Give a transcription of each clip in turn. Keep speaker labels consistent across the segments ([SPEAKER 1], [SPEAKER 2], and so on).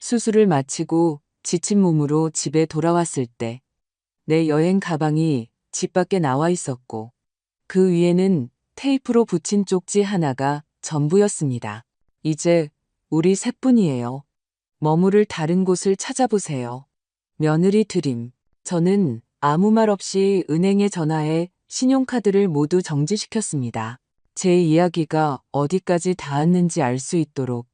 [SPEAKER 1] 수술을 마치고 지친 몸으로 집에 돌아왔을 때 내 여행 가방이 집 밖에 나와 있었고 그 위에는 테이프로 붙인 쪽지 하나가 전부였습니다. 이제 우리 셋뿐이에요. 머무를 다른 곳을 찾아보세요. 며느리 드림. 저는 아무 말 없이 은행에 전화해 신용카드를 모두 정지시켰습니다. 제 이야기가 어디까지 닿았는지 알 수 있도록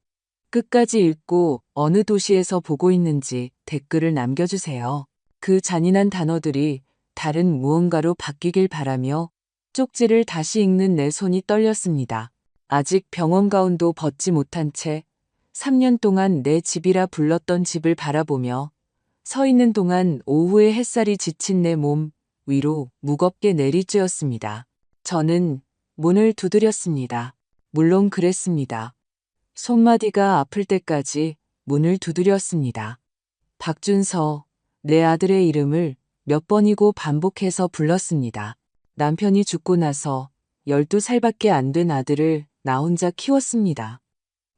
[SPEAKER 1] 끝까지 읽고 어느 도시에서 보고 있는지 댓글을 남겨주세요. 그 잔인한 단어들이 다른 무언가로 바뀌길 바라며 쪽지를 다시 읽는 내 손이 떨렸습니다. 아직 병원 가운도 벗지 못한 채 3년 동안 내 집이라 불렀던 집을 바라보며 서 있는 동안 오후의 햇살이 지친 내 몸 위로 무겁게 내리쬐었습니다. 저는 문을 두드렸습니다. 물론 그랬습니다. 손마디가 아플 때까지 문을 두드렸습니다. 박준서, 내 아들의 이름을 몇 번이고 반복해서 불렀습니다. 남편이 죽고 나서 12살밖에 안 된 아들을 나 혼자 키웠습니다.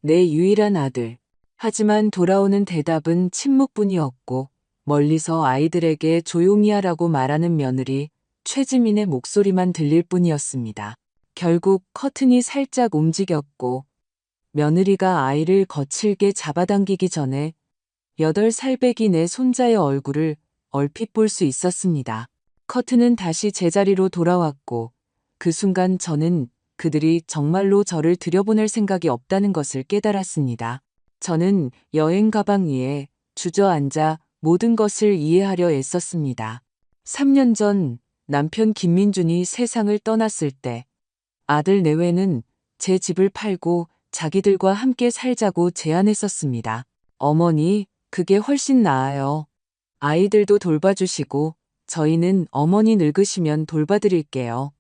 [SPEAKER 1] 내 유일한 아들. 하지만 돌아오는 대답은 침묵뿐이었고 멀리서 아이들에게 조용히 하라고 말하는 며느리 최지민의 목소리만 들릴 뿐이었습니다. 결국 커튼이 살짝 움직였고 며느리가 아이를 거칠게 잡아당기기 전에 8살배기 내 손자의 얼굴을 얼핏 볼 수 있었습니다. 커튼은 다시 제자리로 돌아왔고 그 순간 저는 그들이 정말로 저를 들여보낼 생각이 없다는 것을 깨달았습니다. 저는 여행 가방 위에 주저앉아 모든 것을 이해하려 애썼습니다. 3년 전 남편 김민준이 세상을 떠났을 때 아들 내외는 제 집을 팔고 자기들과 함께 살자고 제안했었습니다. 어머니, 그게 훨씬 나아요. 아이들도 돌봐주시고 저희는 어머니 늙으시면 돌봐드릴게요.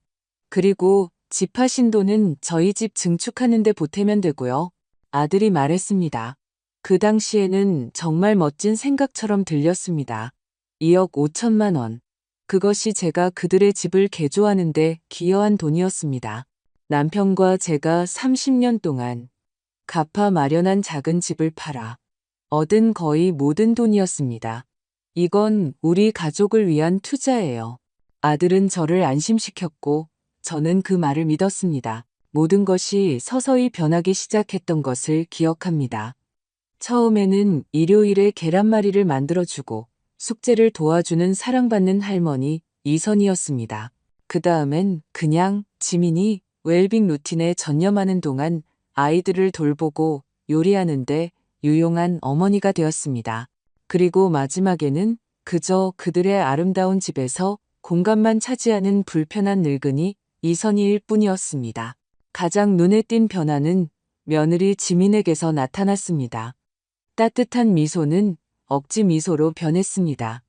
[SPEAKER 1] 그리고 집 하신 돈은 저희 집 증축하는 데 보태면 되고요. 아들이 말했습니다. 그 당시에는 정말 멋진 생각처럼 들렸습니다. 2억 5천만 원. 그것이 제가 그들의 집을 개조하는 데 기여한 돈이었습니다. 남편과 제가 30년 동안 갚아 마련한 작은 집을 팔아 얻은 거의 모든 돈이었습니다. 이건 우리 가족을 위한 투자예요. 아들은 저를 안심시켰고 저는 그 말을 믿었습니다. 모든 것이 서서히 변하기 시작했던 것을 기억합니다. 처음에는 일요일에 계란말이를 만들어주고 숙제를 도와주는 사랑받는 할머니 이선이었습니다. 그 다음엔 그냥 지민이 웰빙 루틴에 전념하는 동안 아이들을 돌보고 요리하는데 유용한 어머니가 되었습니다. 그리고 마지막에는 그저 그들의 아름다운 집에서 공간만 차지하는 불편한 늙은이 이선희일 뿐이었습니다. 가장 눈에 띈 변화는 며느리 지민에게서 나타났습니다. 따뜻한 미소는 억지 미소로 변했습니다.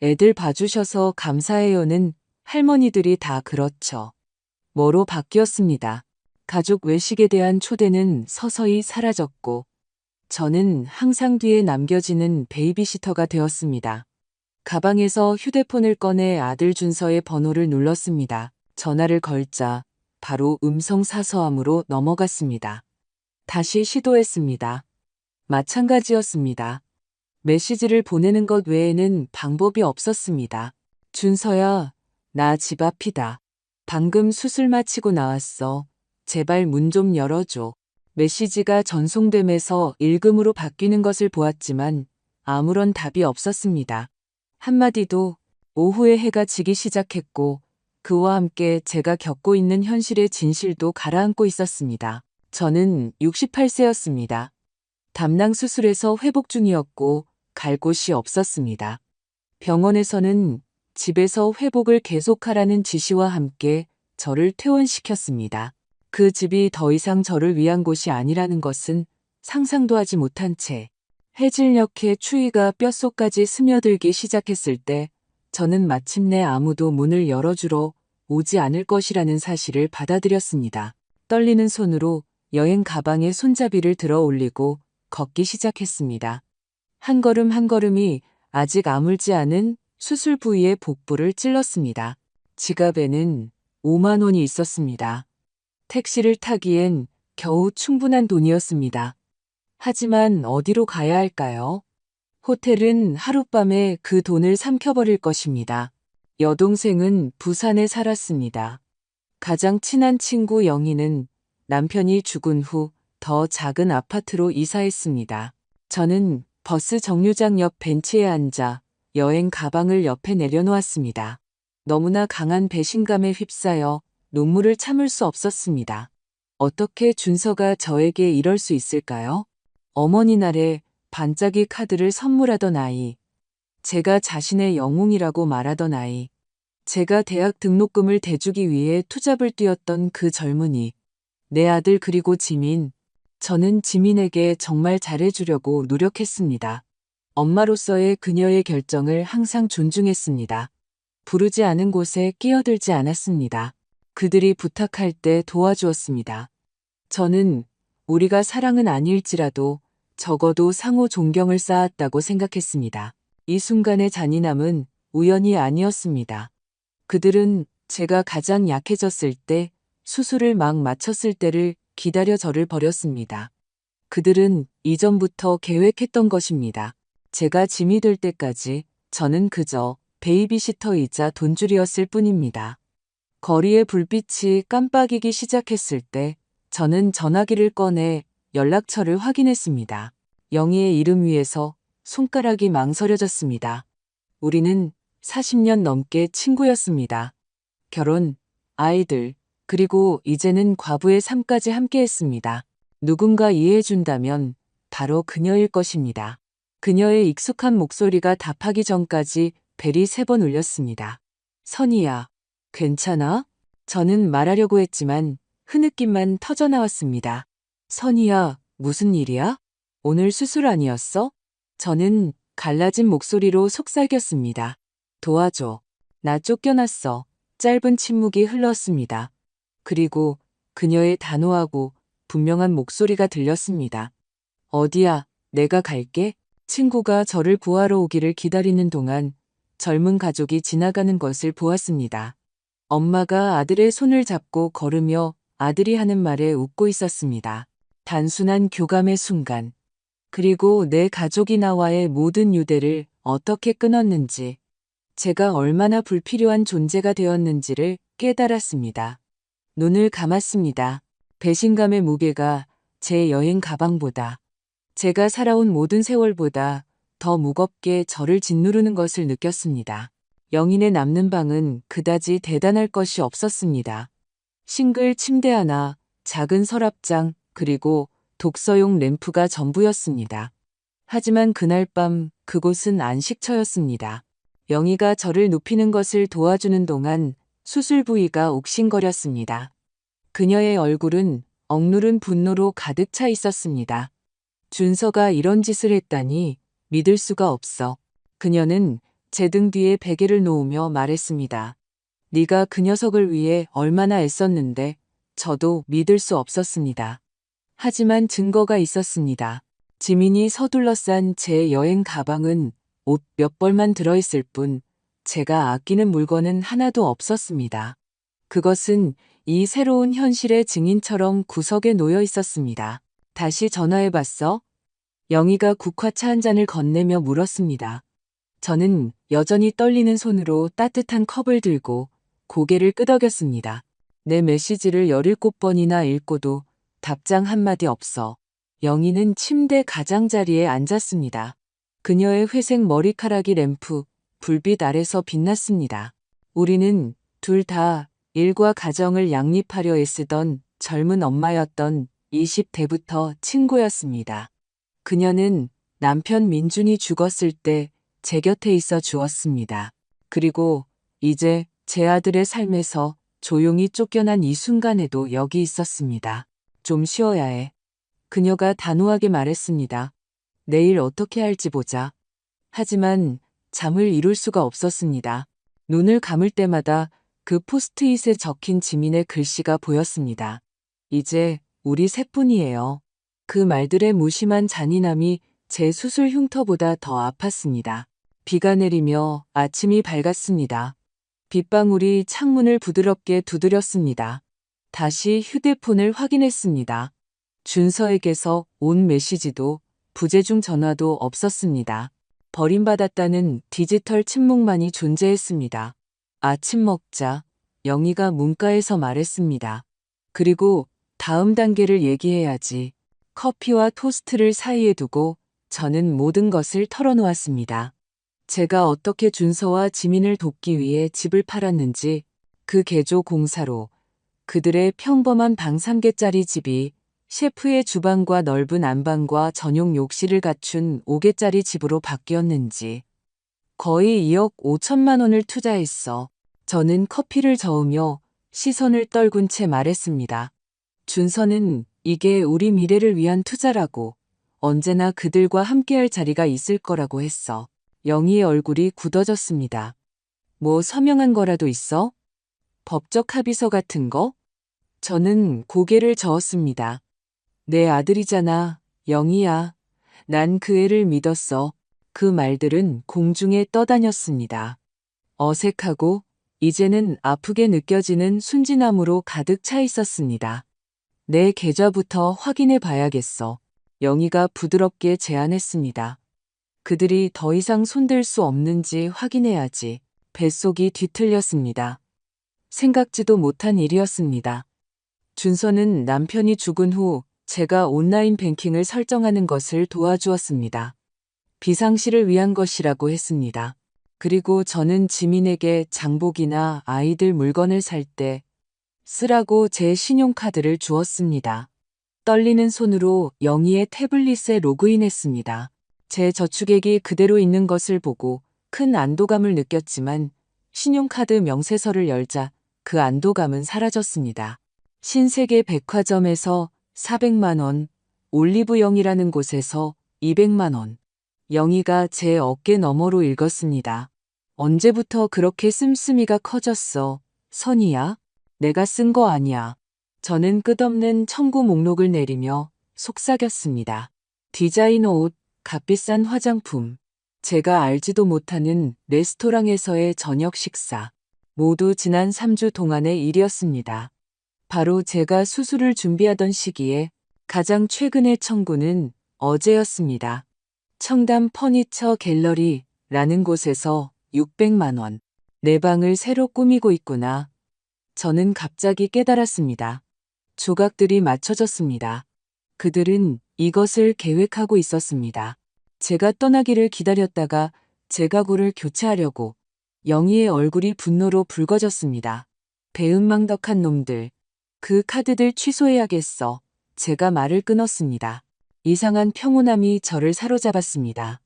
[SPEAKER 1] 애들 봐주셔서 감사해요는 할머니들이 다 그렇죠. 뭐로 바뀌었습니다. 가족 외식에 대한 초대는 서서히 사라졌고 저는 항상 뒤에 남겨지는 베이비시터가 되었습니다. 가방에서 휴대폰을 꺼내 아들 준서의 번호를 눌렀습니다. 전화를 걸자 바로 음성 사서함으로 넘어갔습니다. 다시 시도했습니다. 마찬가지였습니다. 메시지를 보내는 것 외에는 방법이 없었습니다. 준서야, 나 집 앞이다. 방금 수술 마치고 나왔어. 제발 문 좀 열어줘. 메시지가 전송됨에서 읽음으로 바뀌는 것을 보았지만 아무런 답이 없었습니다. 한마디도 오후에 해가 지기 시작했고 그와 함께 제가 겪고 있는 현실의 진실도 가라앉고 있었습니다. 저는 68세였습니다. 담낭 수술에서 회복 중이었고 갈 곳이 없었습니다. 병원에서는 집에서 회복을 계속하라는 지시와 함께 저를 퇴원시켰습니다. 그 집이 더 이상 저를 위한 곳이 아니라는 것은 상상도 하지 못한 채 해질녘의 추위가 뼛속까지 스며들기 시작했을 때 저는 마침내 아무도 문을 열어주러 오지 않을 것이라는 사실을 받아들였습니다. 떨리는 손으로 여행 가방에 손잡이를 들어 올리고 걷기 시작했습니다. 한 걸음 한 걸음이 아직 아물지 않은 수술 부위의 복부를 찔렀습니다. 지갑에는 5만 원이 있었습니다. 택시를 타기엔 겨우 충분한 돈이었습니다. 하지만 어디로 가야 할까요? 호텔은 하룻밤에 그 돈을 삼켜버릴 것입니다. 여동생은 부산에 살았습니다. 가장 친한 친구 영희는 남편이 죽은 후 더 작은 아파트로 이사했습니다. 저는 버스 정류장 옆 벤치에 앉아 여행 가방을 옆에 내려놓았습니다. 너무나 강한 배신감에 휩싸여 눈물을 참을 수 없었습니다. 어떻게 준서가 저에게 이럴 수 있을까요? 어머니 날에 반짝이 카드를 선물하던 아이, 제가 자신의 영웅이라고 말하던 아이, 제가 대학 등록금을 대주기 위해 투잡을 뛰었던 그 젊은이, 내 아들 그리고 지민, 저는 지민에게 정말 잘해주려고 노력했습니다. 엄마로서의 그녀의 결정을 항상 존중했습니다. 부르지 않은 곳에 끼어들지 않았습니다. 그들이 부탁할 때 도와주었습니다. 저는 우리가 사랑은 아닐지라도 적어도 상호 존경을 쌓았다고 생각했습니다. 이 순간의 잔인함은 우연이 아니었습니다. 그들은 제가 가장 약해졌을 때, 수술을 막 마쳤을 때를 기다려 저를 버렸습니다. 그들은 이전부터 계획했던 것입니다. 제가 짐이 될 때까지 저는 그저 베이비시터이자 돈줄이었을 뿐입니다. 거리의 불빛이 깜빡이기 시작했을 때 저는 전화기를 꺼내 연락처를 확인했습니다. 영희의 이름 위에서 손가락이 망설여졌습니다. 우리는 40년 넘게 친구였습니다. 결혼, 아이들, 그리고 이제는 과부의 삶까지 함께했습니다. 누군가 이해해준다면 바로 그녀일 것입니다. 그녀의 익숙한 목소리가 답하기 전까지 벨이 3번 울렸습니다. 선희야, 괜찮아? 저는 말하려고 했지만 흐느낌만 터져나왔습니다. 선희야, 무슨 일이야? 오늘 수술 아니었어? 저는 갈라진 목소리로 속삭였습니다. 도와줘. 나 쫓겨났어. 짧은 침묵이 흘렀습니다. 그리고 그녀의 단호하고 분명한 목소리가 들렸습니다. 어디야, 내가 갈게. 친구가 저를 구하러 오기를 기다리는 동안 젊은 가족이 지나가는 것을 보았습니다. 엄마가 아들의 손을 잡고 걸으며 아들이 하는 말에 웃고 있었습니다. 단순한 교감의 순간. 그리고 내 가족이 나와의 모든 유대를 어떻게 끊었는지, 제가 얼마나 불필요한 존재가 되었는지를 깨달았습니다. 눈을 감았습니다. 배신감의 무게가 제 여행 가방보다, 제가 살아온 모든 세월보다 더 무겁게 저를 짓누르는 것을 느꼈습니다. 영인의 남는 방은 그다지 대단할 것이 없었습니다. 싱글 침대 하나, 작은 서랍장, 그리고 독서용 램프가 전부였습니다. 하지만 그날 밤 그곳은 안식처였습니다. 영희가 저를 눕히는 것을 도와주는 동안 수술 부위가 욱신거렸습니다. 그녀의 얼굴은 억누른 분노로 가득 차 있었습니다. 준서가 이런 짓을 했다니 믿을 수가 없어. 그녀는 제 등 뒤에 베개를 놓으며 말했습니다. 네가 그 녀석을 위해 얼마나 애썼는데. 저도 믿을 수 없었습니다. 하지만 증거가 있었습니다. 지민이 서둘러 싼 제 여행 가방은 옷 몇 벌만 들어있을 뿐 제가 아끼는 물건은 하나도 없었습니다. 그것은 이 새로운 현실의 증인처럼 구석에 놓여 있었습니다. 다시 전화해봤어? 영희가 국화차 한 잔을 건네며 물었습니다. 저는 여전히 떨리는 손으로 따뜻한 컵을 들고 고개를 끄덕였습니다. 내 메시지를 17번이나 읽고도 답장 한마디 없어. 영희는 침대 가장자리에 앉았습니다. 그녀의 회색 머리카락이 램프, 불빛 아래서 빛났습니다. 우리는 둘 다 일과 가정을 양립하려 애쓰던 젊은 엄마였던 20대부터 친구였습니다. 그녀는 남편 민준이 죽었을 때 제 곁에 있어 주었습니다. 그리고 이제 제 아들의 삶에서 조용히 쫓겨난 이 순간에도 여기 있었습니다. 좀 쉬어야 해. 그녀가 단호하게 말했습니다. 내일 어떻게 할지 보자. 하지만 잠을 이룰 수가 없었습니다. 눈을 감을 때마다 그 포스트잇에 적힌 지민의 글씨가 보였습니다. 이제 우리 셋뿐이에요. 그 말들의 무심한 잔인함이 제 수술 흉터보다 더 아팠습니다. 비가 내리며 아침이 밝았습니다. 빗방울이 창문을 부드럽게 두드렸습니다. 다시 휴대폰을 확인했습니다. 준서에게서 온 메시지도 부재중 전화도 없었습니다. 버림받았다는 디지털 침묵만이 존재했습니다. 아침 먹자 영희가 문가에서 말했습니다. 그리고 다음 단계를 얘기해야지. 커피와 토스트를 사이에 두고 저는 모든 것을 털어놓았습니다. 제가 어떻게 준서와 지민을 돕기 위해 집을 팔았는지, 그 개조 공사로 그들의 평범한 방 3개짜리 집이 셰프의 주방과 넓은 안방과 전용 욕실을 갖춘 5개짜리 집으로 바뀌었는지, 거의 2억 5천만 원을 투자했어. 저는 커피를 저으며 시선을 떨군 채 말했습니다. 준서는 이게 우리 미래를 위한 투자라고, 언제나 그들과 함께할 자리가 있을 거라고 했어. 영희의 얼굴이 굳어졌습니다. 뭐 서명한 거라도 있어? 법적 합의서 같은 거? 저는 고개를 저었습니다. 내 아들이잖아, 영희야. 난 그 애를 믿었어. 그 말들은 공중에 떠다녔습니다. 어색하고 이제는 아프게 느껴지는 순진함으로 가득 차 있었습니다. 내 계좌부터 확인해 봐야겠어. 영희가 부드럽게 제안했습니다. 그들이 더 이상 손댈 수 없는지 확인해야지. 뱃속이 뒤틀렸습니다. 생각지도 못한 일이었습니다. 준서는 남편이 죽은 후 제가 온라인 뱅킹을 설정하는 것을 도와주었습니다. 비상시를 위한 것이라고 했습니다. 그리고 저는 지민에게 장복이나 아이들 물건을 살 때 쓰라고 제 신용카드를 주었습니다. 떨리는 손으로 영희의 태블릿에 로그인했습니다. 제 저축액이 그대로 있는 것을 보고 큰 안도감을 느꼈지만 신용카드 명세서를 열자 그 안도감은 사라졌습니다. 신세계 백화점에서 400만 원, 올리브영이라는 곳에서 200만 원. 영희가 제 어깨 너머로 읽었습니다. 언제부터 그렇게 씀씀이가 커졌어, 선이야? 내가 쓴 거 아니야. 저는 끝없는 청구 목록을 내리며 속삭였습니다. 디자이너 옷, 값비싼 화장품, 제가 알지도 못하는 레스토랑에서의 저녁 식사. 모두 지난 3주 동안의 일이었습니다. 바로 제가 수술을 준비하던 시기에 가장 최근의 청구는 어제였습니다. 청담 퍼니처 갤러리라는 곳에서 600만 원. 내 방을 새로 꾸미고 있구나. 저는 갑자기 깨달았습니다. 조각들이 맞춰졌습니다. 그들은 이것을 계획하고 있었습니다. 제가 떠나기를 기다렸다가 제 가구를 교체하려고. 영희의 얼굴이 분노로 붉어졌습니다. 배은망덕한 놈들. 그 카드들 취소해야겠어. 제가 말을 끊었습니다. 이상한 평온함이 저를 사로잡았습니다.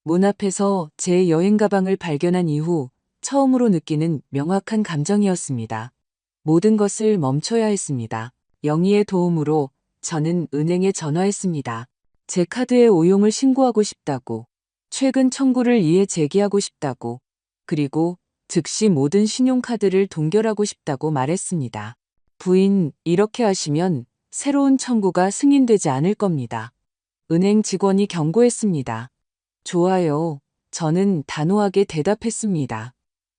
[SPEAKER 1] 문 앞에서 제 여행 가방을 발견한 이후 처음으로 느끼는 명확한 감정이었습니다. 모든 것을 멈춰야 했습니다. 영희의 도움으로 저는 은행에 전화했습니다. 제 카드의 오용을 신고하고 싶다고, 최근 청구를 이에 제기하고 싶다고, 그리고 즉시 모든 신용카드를 동결하고 싶다고 말했습니다. 부인, 이렇게 하시면 새로운 청구가 승인되지 않을 겁니다. 은행 직원이 경고했습니다. 좋아요. 저는 단호하게 대답했습니다.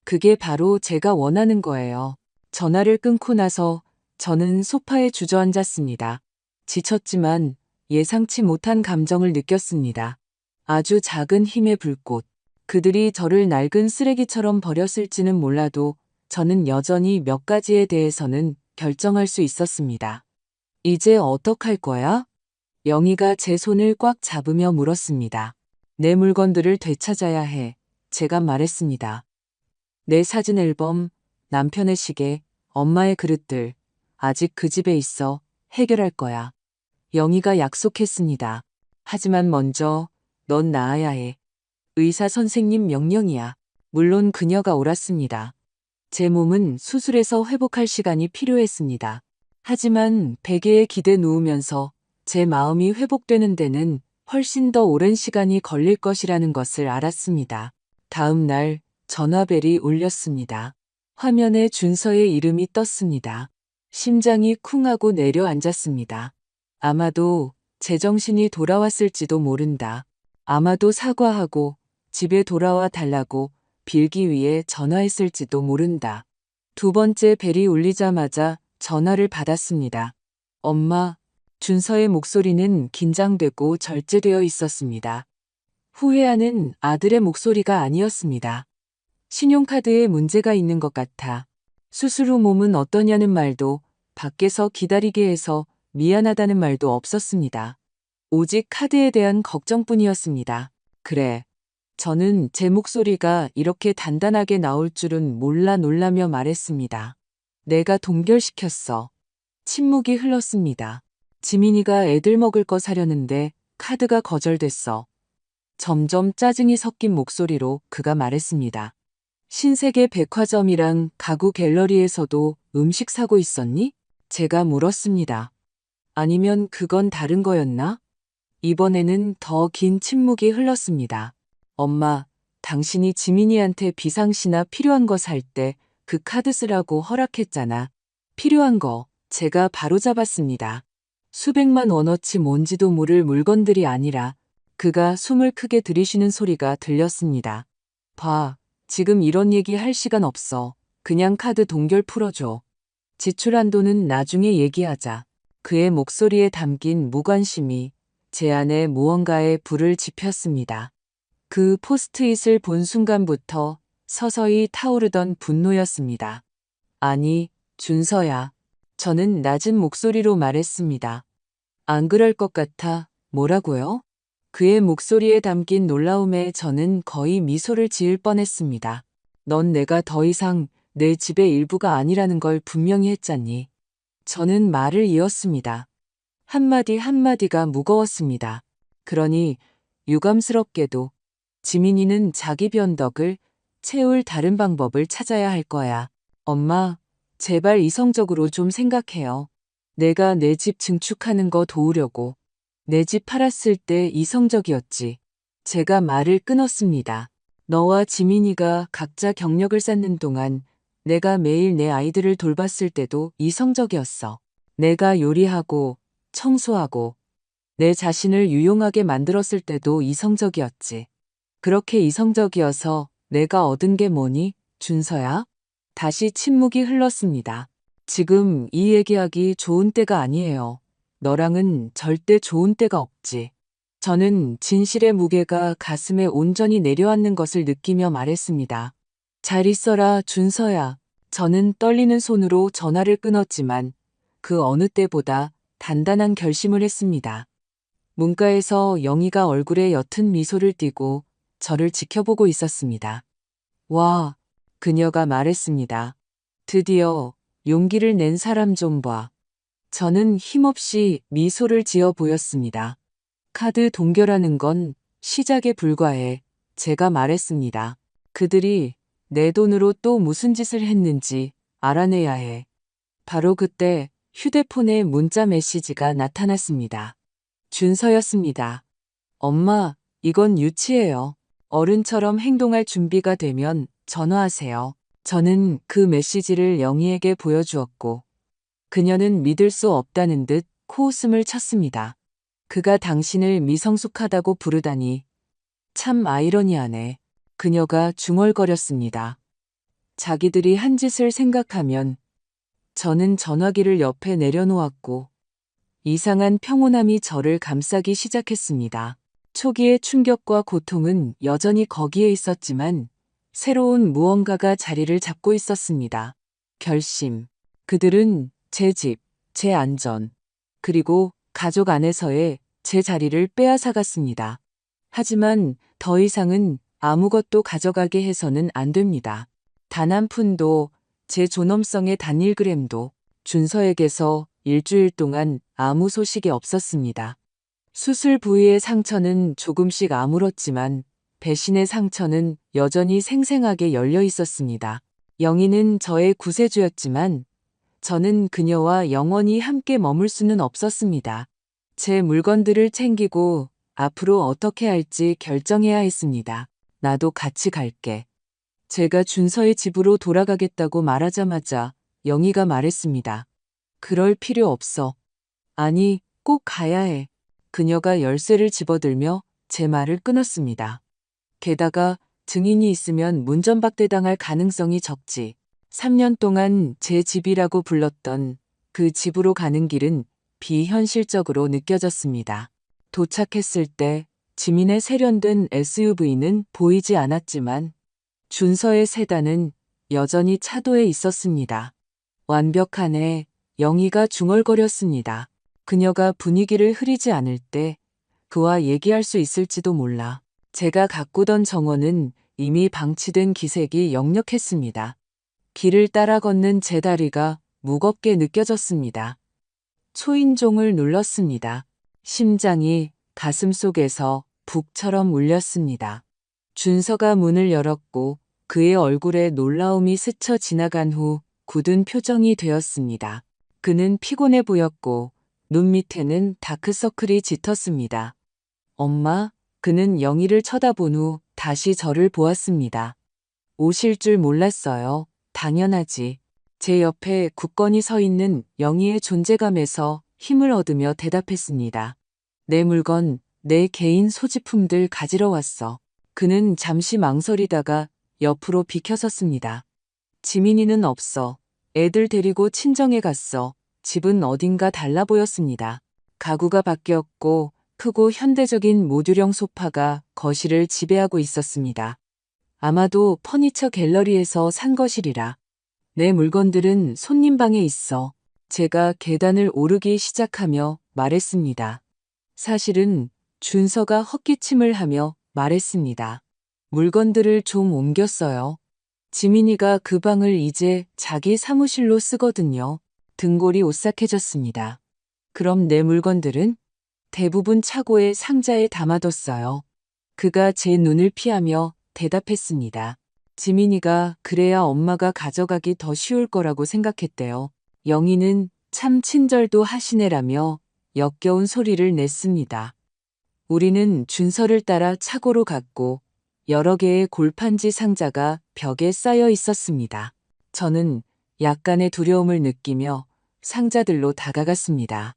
[SPEAKER 1] 그게 바로 제가 원하는 거예요. 전화를 끊고 나서 저는 소파에 주저앉았습니다. 지쳤지만 예상치 못한 감정을 느꼈습니다. 아주 작은 힘의 불꽃. 그들이 저를 낡은 쓰레기처럼 버렸을지는 몰라도 저는 여전히 몇 가지에 대해서는 결정할 수 있었습니다. 이제 어떡할 거야? 영희가 제 손을 꽉 잡으며 물었습니다. 내 물건들을 되찾아야 해. 제가 말했습니다. 내 사진 앨범, 남편의 시계, 엄마의 그릇들, 아직 그 집에 있어. 해결할 거야. 영희가 약속했습니다. 하지만 먼저 넌 나아야 해. 의사 선생님 명령이야. 물론 그녀가 옳았습니다. 제 몸은 수술에서 회복할 시간이 필요했습니다. 하지만 베개에 기대 누우면서 제 마음이 회복되는 데는 훨씬 더 오랜 시간이 걸릴 것이라는 것을 알았습니다. 다음 날 전화벨이 울렸습니다. 화면에 준서의 이름이 떴습니다. 심장이 쿵하고 내려앉았습니다. 아마도 제정신이 돌아왔을지도 모른다. 아마도 사과하고 집에 돌아와 달라고 빌기 위해 전화했을지도 모른다. 두 번째 벨이 울리자마자 전화를 받았습니다. 엄마, 준서의 목소리는 긴장되고 절제되어 있었습니다. 후회하는 아들의 목소리가 아니었습니다. 신용카드에 문제가 있는 것 같아. 수술 후 몸은 어떠냐는 말도, 밖에서 기다리게 해서 미안하다는 말도 없었습니다. 오직 카드에 대한 걱정뿐이었습니다. 그래. 저는 제 목소리가 이렇게 단단하게 나올 줄은 몰라 놀라며 말했습니다. 내가 동결시켰어. 침묵이 흘렀습니다. 지민이가 애들 먹을 거 사려는데 카드가 거절됐어. 점점 짜증이 섞인 목소리로 그가 말했습니다. 신세계 백화점이랑 가구 갤러리에서도 음식 사고 있었니? 제가 물었습니다. 아니면 그건 다른 거였나? 이번에는 더 긴 침묵이 흘렀습니다. 엄마, 당신이 지민이한테 비상시나 필요한 거 살 때 그 카드 쓰라고 허락했잖아. 필요한 거 제가 바로잡았습니다. 수백만 원어치 뭔지도 모를 물건들이 아니라 그가 숨을 크게 들이쉬는 소리가 들렸습니다. 봐, 지금 이런 얘기 할 시간 없어. 그냥 카드 동결 풀어줘. 지출 한도는 나중에 얘기하자. 그의 목소리에 담긴 무관심이 제 안에 무언가에 불을 지폈습니다. 그 포스트잇을 본 순간부터 서서히 타오르던 분노였습니다. 아니, 준서야. 저는 낮은 목소리로 말했습니다. 안 그럴 것 같아. 뭐라고요? 그의 목소리에 담긴 놀라움에 저는 거의 미소를 지을 뻔했습니다. 넌 내가 더 이상 내 집의 일부가 아니라는 걸 분명히 했잖니. 저는 말을 이었습니다. 한마디 한마디가 무거웠습니다. 그러니 유감스럽게도 지민이는 자기 변덕을 채울 다른 방법을 찾아야 할 거야. 엄마, 제발 이성적으로 좀 생각해요. 내가 내 집 증축하는 거 도우려고. 내 집 팔았을 때 이성적이었지. 제가 말을 끊었습니다. 너와 지민이가 각자 경력을 쌓는 동안 내가 매일 내 아이들을 돌봤을 때도 이성적이었어. 내가 요리하고 청소하고 내 자신을 유용하게 만들었을 때도 이성적이었지. 그렇게 이성적이어서 내가 얻은 게 뭐니, 준서야? 다시 침묵이 흘렀습니다. 지금 이 얘기하기 좋은 때가 아니에요. 너랑은 절대 좋은 때가 없지. 저는 진실의 무게가 가슴에 온전히 내려앉는 것을 느끼며 말했습니다. 잘 있어라, 준서야. 저는 떨리는 손으로 전화를 끊었지만 그 어느 때보다 단단한 결심을 했습니다. 문가에서 영희가 얼굴에 옅은 미소를 띠고 저를 지켜보고 있었습니다. 와, 그녀가 말했습니다. 드디어 용기를 낸 사람 좀 봐. 저는 힘없이 미소를 지어 보였습니다. 카드 동결하는 건 시작에 불과해. 제가 말했습니다. 그들이 내 돈으로 또 무슨 짓을 했는지 알아내야 해. 바로 그때 휴대폰에 문자 메시지가 나타났습니다. 준서였습니다. 엄마, 이건 유치해요. 어른처럼 행동할 준비가 되면 전화하세요. 저는 그 메시지를 영희에게 보여주었고 그녀는 믿을 수 없다는 듯 코웃음을 쳤습니다. 그가 당신을 미성숙하다고 부르다니 참 아이러니하네. 그녀가 중얼거렸습니다. 자기들이 한 짓을 생각하면 저는 전화기를 옆에 내려놓았고 이상한 평온함이 저를 감싸기 시작했습니다. 초기의 충격과 고통은 여전히 거기에 있었지만 새로운 무언가가 자리를 잡고 있었습니다. 결심. 그들은 제 집, 제 안전, 그리고 가족 안에서의 제 자리를 빼앗아갔습니다. 하지만 더 이상은 아무것도 가져가게 해서는 안 됩니다. 단 한 푼도, 제 존엄성의 단 1g도 준서에게서 일주일 동안 아무 소식이 없었습니다. 수술 부위의 상처는 조금씩 아물었지만 배신의 상처는 여전히 생생하게 열려 있었습니다. 영희는 저의 구세주였지만 저는 그녀와 영원히 함께 머물 수는 없었습니다. 제 물건들을 챙기고 앞으로 어떻게 할지 결정해야 했습니다. 나도 같이 갈게. 제가 준서의 집으로 돌아가겠다고 말하자마자 영희가 말했습니다. 그럴 필요 없어. 아니, 꼭 가야 해. 그녀가 열쇠를 집어들며 제 말을 끊었습니다. 게다가 증인이 있으면 문전박대당할 가능성이 적지. 3년 동안 제 집이라고 불렀던 그 집으로 가는 길은 비현실적으로 느껴졌습니다. 도착했을 때 지민의 세련된 SUV는 보이지 않았지만 준서의 세단은 여전히 차도에 있었습니다. 완벽하네. 영희가 중얼거렸습니다. 그녀가 분위기를 흐리지 않을 때 그와 얘기할 수 있을지도 몰라. 제가 가꾸던 정원은 이미 방치된 기색이 역력했습니다. 길을 따라 걷는 제 다리가 무겁게 느껴졌습니다. 초인종을 눌렀습니다. 심장이 가슴속에서 북처럼 울렸습니다. 준서가 문을 열었고 그의 얼굴에 놀라움이 스쳐 지나간 후 굳은 표정이 되었습니다. 그는 피곤해 보였고 눈 밑에는 다크서클이 짙었습니다. 엄마, 그는 영희를 쳐다본 후 다시 저를 보았습니다. 오실 줄 몰랐어요. 당연하지. 제 옆에 굳건히 서 있는 영희의 존재감에서 힘을 얻으며 대답했습니다. 내 물건, 내 개인 소지품들 가지러 왔어. 그는 잠시 망설이다가 옆으로 비켜섰습니다. 지민이는 없어. 애들 데리고 친정에 갔어. 집은 어딘가 달라 보였습니다. 가구가 바뀌었고 크고 현대적인 모듈형 소파가 거실을 지배하고 있었습니다. 아마도 퍼니처 갤러리에서 산 것이리라. 내 물건들은 손님 방에 있어. 제가 계단을 오르기 시작하며 말했습니다. 사실은 준서가 헛기침을 하며 말했습니다. 물건들을 좀 옮겼어요. 지민이가 그 방을 이제 자기 사무실로 쓰거든요. 등골이 오싹해졌습니다. 그럼 내 물건들은? 대부분 차고에 상자에 담아뒀어요. 그가 제 눈을 피하며 대답했습니다. 지민이가 그래야 엄마가 가져가기 더 쉬울 거라고 생각했대요. 영희는 참 친절도 하시네라며 역겨운 소리를 냈습니다. 우리는 준서를 따라 차고로 갔고 여러 개의 골판지 상자가 벽에 쌓여 있었습니다. 저는 약간의 두려움을 느끼며 상자들로 다가갔습니다.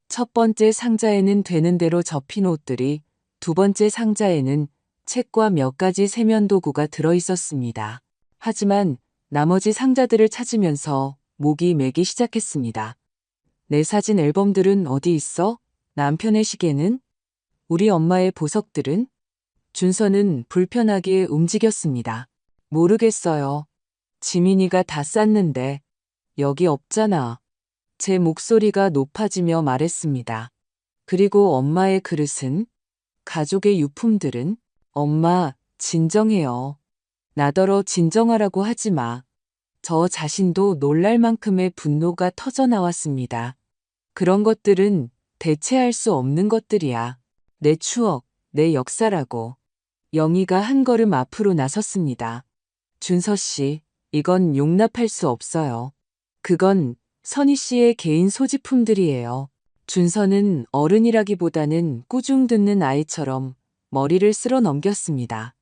[SPEAKER 1] 첫 번째 상자에는 되는 대로 접힌 옷들이, 두 번째 상자에는 책과 몇 가지 세면 도구가 들어 있었습니다. 하지만 나머지 상자들을 찾으면서 목이 메기 시작했습니다. 내 사진 앨범들은 어디 있어? 남편의 시계는? 우리 엄마의 보석들은? 준서는 불편하게 움직였습니다. 모르겠어요. 지민이가 다 쌌는데 여기 없잖아. 제 목소리가 높아지며 말했습니다. 그리고 엄마의 그릇은? 가족의 유품들은? 엄마, 진정해요. 나더러 진정하라고 하지 마. 저 자신도 놀랄 만큼의 분노가 터져 나왔습니다. 그런 것들은 대체할 수 없는 것들이야. 내 추억, 내 역사라고. 영희가 한 걸음 앞으로 나섰습니다. 준서 씨, 이건 용납할 수 없어요. 그건 선희 씨의 개인 소지품들이에요. 준서는 어른이라기보다는 꾸중 듣는 아이처럼 머리를 쓸어 넘겼습니다.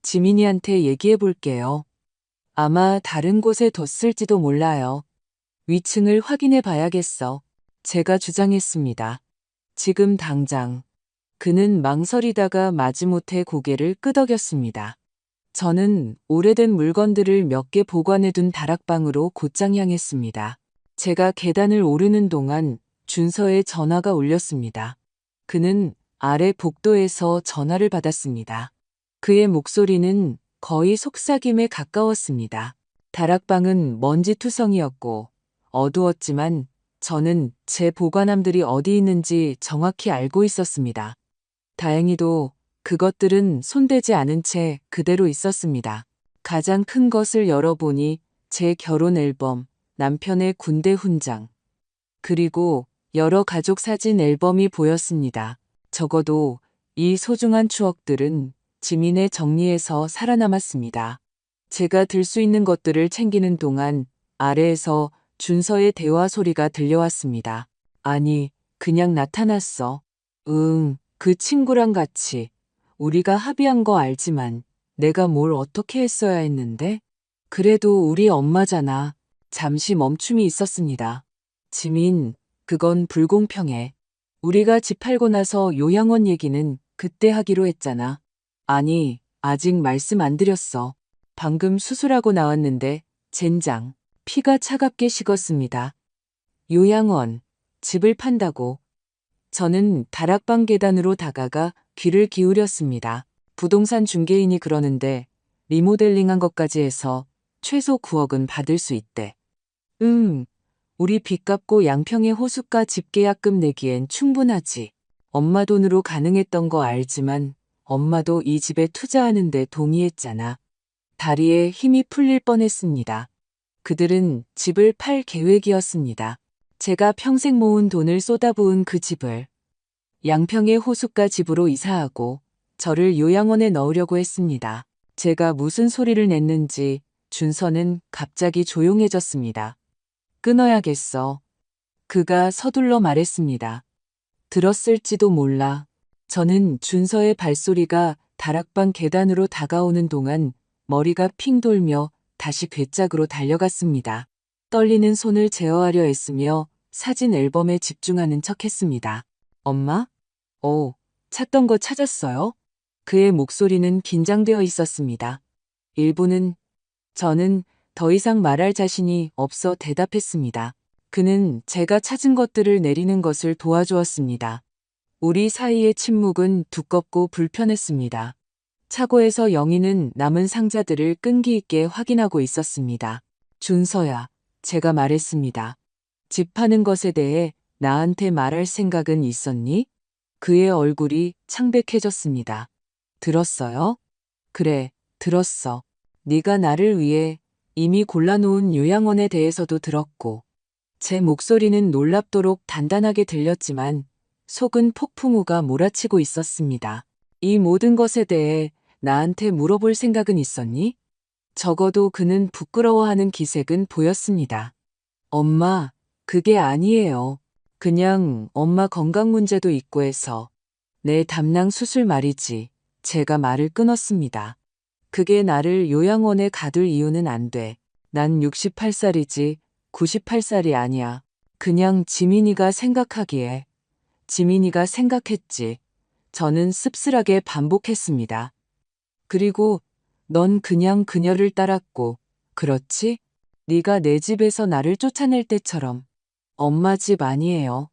[SPEAKER 1] 지민이한테 얘기해 볼게요. 아마 다른 곳에 뒀을지도 몰라요. 위층을 확인해 봐야겠어. 제가 주장했습니다. 지금 당장. 그는 망설이다가 마지못해 고개를 끄덕였습니다. 저는 오래된 물건들을 몇 개 보관해둔 다락방으로 곧장 향했습니다. 제가 계단을 오르는 동안 준서의 전화가 울렸습니다. 그는 아래 복도에서 전화를 받았습니다. 그의 목소리는 거의 속삭임에 가까웠습니다. 다락방은 먼지투성이었고 어두웠지만 저는 제 보관함들이 어디 있는지 정확히 알고 있었습니다. 다행히도 그것들은 손대지 않은 채 그대로 있었습니다. 가장 큰 것을 열어보니 제 결혼 앨범, 남편의 군대 훈장, 그리고 여러 가족 사진 앨범이 보였습니다. 적어도 이 소중한 추억들은 지민의 정리에서 살아남았습니다. 제가 들 수 있는 것들을 챙기는 동안 아래에서 준서의 대화 소리가 들려왔습니다. 아니, 그냥 나타났어. 그 친구랑 같이. 우리가 합의한 거 알지만 내가 뭘 어떻게 했어야 했는데? 그래도 우리 엄마잖아. 잠시 멈춤이 있었습니다. 지민, 그건 불공평해. 우리가 집 팔고 나서 요양원 얘기는 그때 하기로 했잖아. 아니, 아직 말씀 안 드렸어. 방금 수술하고 나왔는데 젠장. 피가 차갑게 식었습니다. 요양원. 집을 판다고. 저는 다락방 계단으로 다가가 귀를 기울였습니다. 부동산 중개인이 그러는데 리모델링한 것까지 해서 최소 9억은 받을 수 있대. 우리 빚 갚고 양평의 호숫가 집 계약금 내기엔 충분하지. 엄마 돈으로 가능했던 거 알지만 엄마도 이 집에 투자하는데 동의했잖아. 다리에 힘이 풀릴 뻔했습니다. 그들은 집을 팔 계획이었습니다. 제가 평생 모은 돈을 쏟아부은 그 집을 양평의 호숫가 집으로 이사하고 저를 요양원에 넣으려고 했습니다. 제가 무슨 소리를 냈는지 준서는 갑자기 조용해졌습니다. 끊어야겠어. 그가 서둘러 말했습니다. 들었을지도 몰라. 저는 준서의 발소리가 다락방 계단으로 다가오는 동안 머리가 핑 돌며 다시 괴짝으로 달려갔습니다. 떨리는 손을 제어하려 애쓰며 사진 앨범에 집중하는 척했습니다. 엄마? 찾던 거 찾았어요? 그의 목소리는 긴장되어 있었습니다. 일부는 저는 더 이상 말할 자신이 없어 대답했습니다. 그는 제가 찾은 것들을 내리는 것을 도와주었습니다. 우리 사이의 침묵은 두껍고 불편했습니다. 차고에서 영희는 남은 상자들을 끈기 있게 확인하고 있었습니다. 준서야, 제가 말했습니다. 집 파는 것에 대해 나한테 말할 생각은 있었니? 그의 얼굴이 창백해졌습니다. 들었어요? 그래, 들었어. 네가 나를 위해 이미 골라놓은 요양원에 대해서도 들었고. 제 목소리는 놀랍도록 단단하게 들렸지만 속은 폭풍우가 몰아치고 있었습니다. 이 모든 것에 대해 나한테 물어볼 생각은 있었니? 적어도 그는 부끄러워하는 기색은 보였습니다. 엄마, 그게 아니에요. 그냥 엄마 건강 문제도 있고 해서. 내 담낭 수술 말이지. 제가 말을 끊었습니다. 그게 나를 요양원에 가둘 이유는 안 돼. 난 68살이지 98살이 아니야. 그냥 지민이가 생각하기에. 지민이가 생각했지. 저는 씁쓸하게 반복했습니다. 그리고 넌 그냥 그녀를 따랐고, 그렇지? 네가 내 집에서 나를 쫓아낼 때처럼. 엄마 집 아니에요.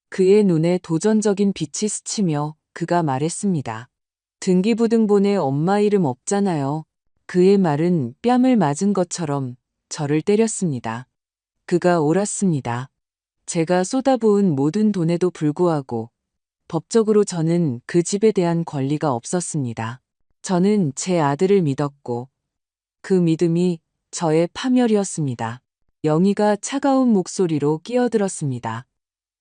[SPEAKER 1] 그의 눈에 도전적인 빛이 스치며 그가 말했습니다. 등기부등본에 엄마 이름 없잖아요. 그의 말은 뺨을 맞은 것처럼 저를 때렸습니다. 그가 옳았습니다. 제가 쏟아부은 모든 돈에도 불구하고 법적으로 저는 그 집에 대한 권리가 없었습니다. 저는 제 아들을 믿었고 그 믿음이 저의 파멸이었습니다. 영희가 차가운 목소리로 끼어들었습니다.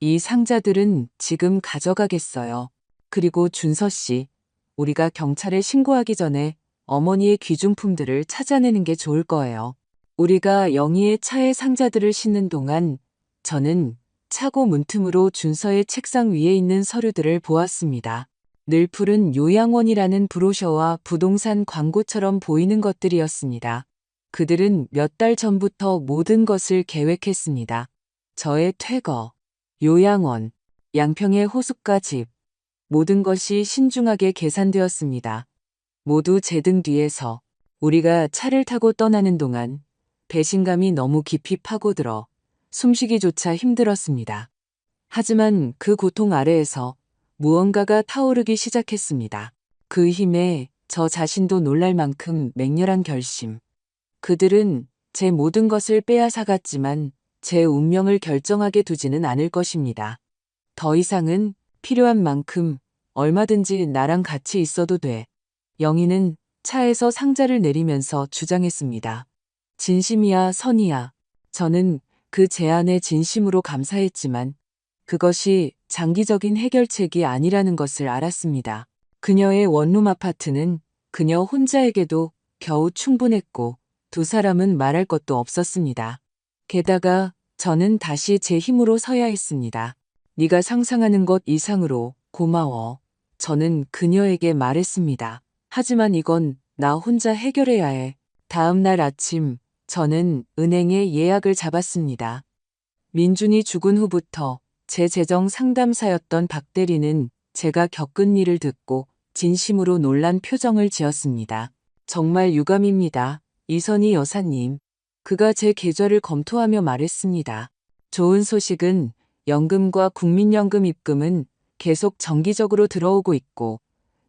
[SPEAKER 1] 이 상자들은 지금 가져가겠어요. 그리고 준서 씨, 우리가 경찰에 신고하기 전에 어머니의 귀중품들을 찾아내는 게 좋을 거예요. 우리가 영희의 차에 상자들을 싣는 동안 저는 차고 문틈으로 준서의 책상 위에 있는 서류들을 보았습니다. 늘 푸른 요양원이라는 브로셔와 부동산 광고처럼 보이는 것들이었습니다. 그들은 몇 달 전부터 모든 것을 계획했습니다. 저의 퇴거, 요양원, 양평의 호숫가 집, 모든 것이 신중하게 계산되었습니다. 모두 제 등 뒤에서 우리가 차를 타고 떠나는 동안 배신감이 너무 깊이 파고들어 숨쉬기조차 힘들었습니다. 하지만 그 고통 아래에서 무언가가 타오르기 시작했습니다. 그 힘에 저 자신도 놀랄 만큼 맹렬한 결심. 그들은 제 모든 것을 빼앗아갔지만 제 운명을 결정하게 두지는 않을 것입니다. 더 이상은 필요한 만큼 얼마든지 나랑 같이 있어도 돼. 영희는 차에서 상자를 내리면서 주장했습니다. 진심이야, 선이야. 저는 그 제안에 진심으로 감사했지만 그것이 장기적인 해결책이 아니라는 것을 알았습니다. 그녀의 원룸 아파트는 그녀 혼자에게도 겨우 충분했고 두 사람은 말할 것도 없었습니다. 게다가 저는 다시 제 힘으로 서야 했습니다. 네가 상상하는 것 이상으로 고마워. 저는 그녀에게 말했습니다. 하지만 이건 나 혼자 해결해야 해. 다음 날 아침 저는 은행에 예약을 잡았습니다. 민준이 죽은 후부터 제 재정 상담사였던 박 대리는 제가 겪은 일을 듣고 진심으로 놀란 표정을 지었습니다. 정말 유감입니다. 이선희 여사님. 그가 제 계좌를 검토하며 말했습니다. 좋은 소식은 연금과 국민연금 입금은 계속 정기적으로 들어오고 있고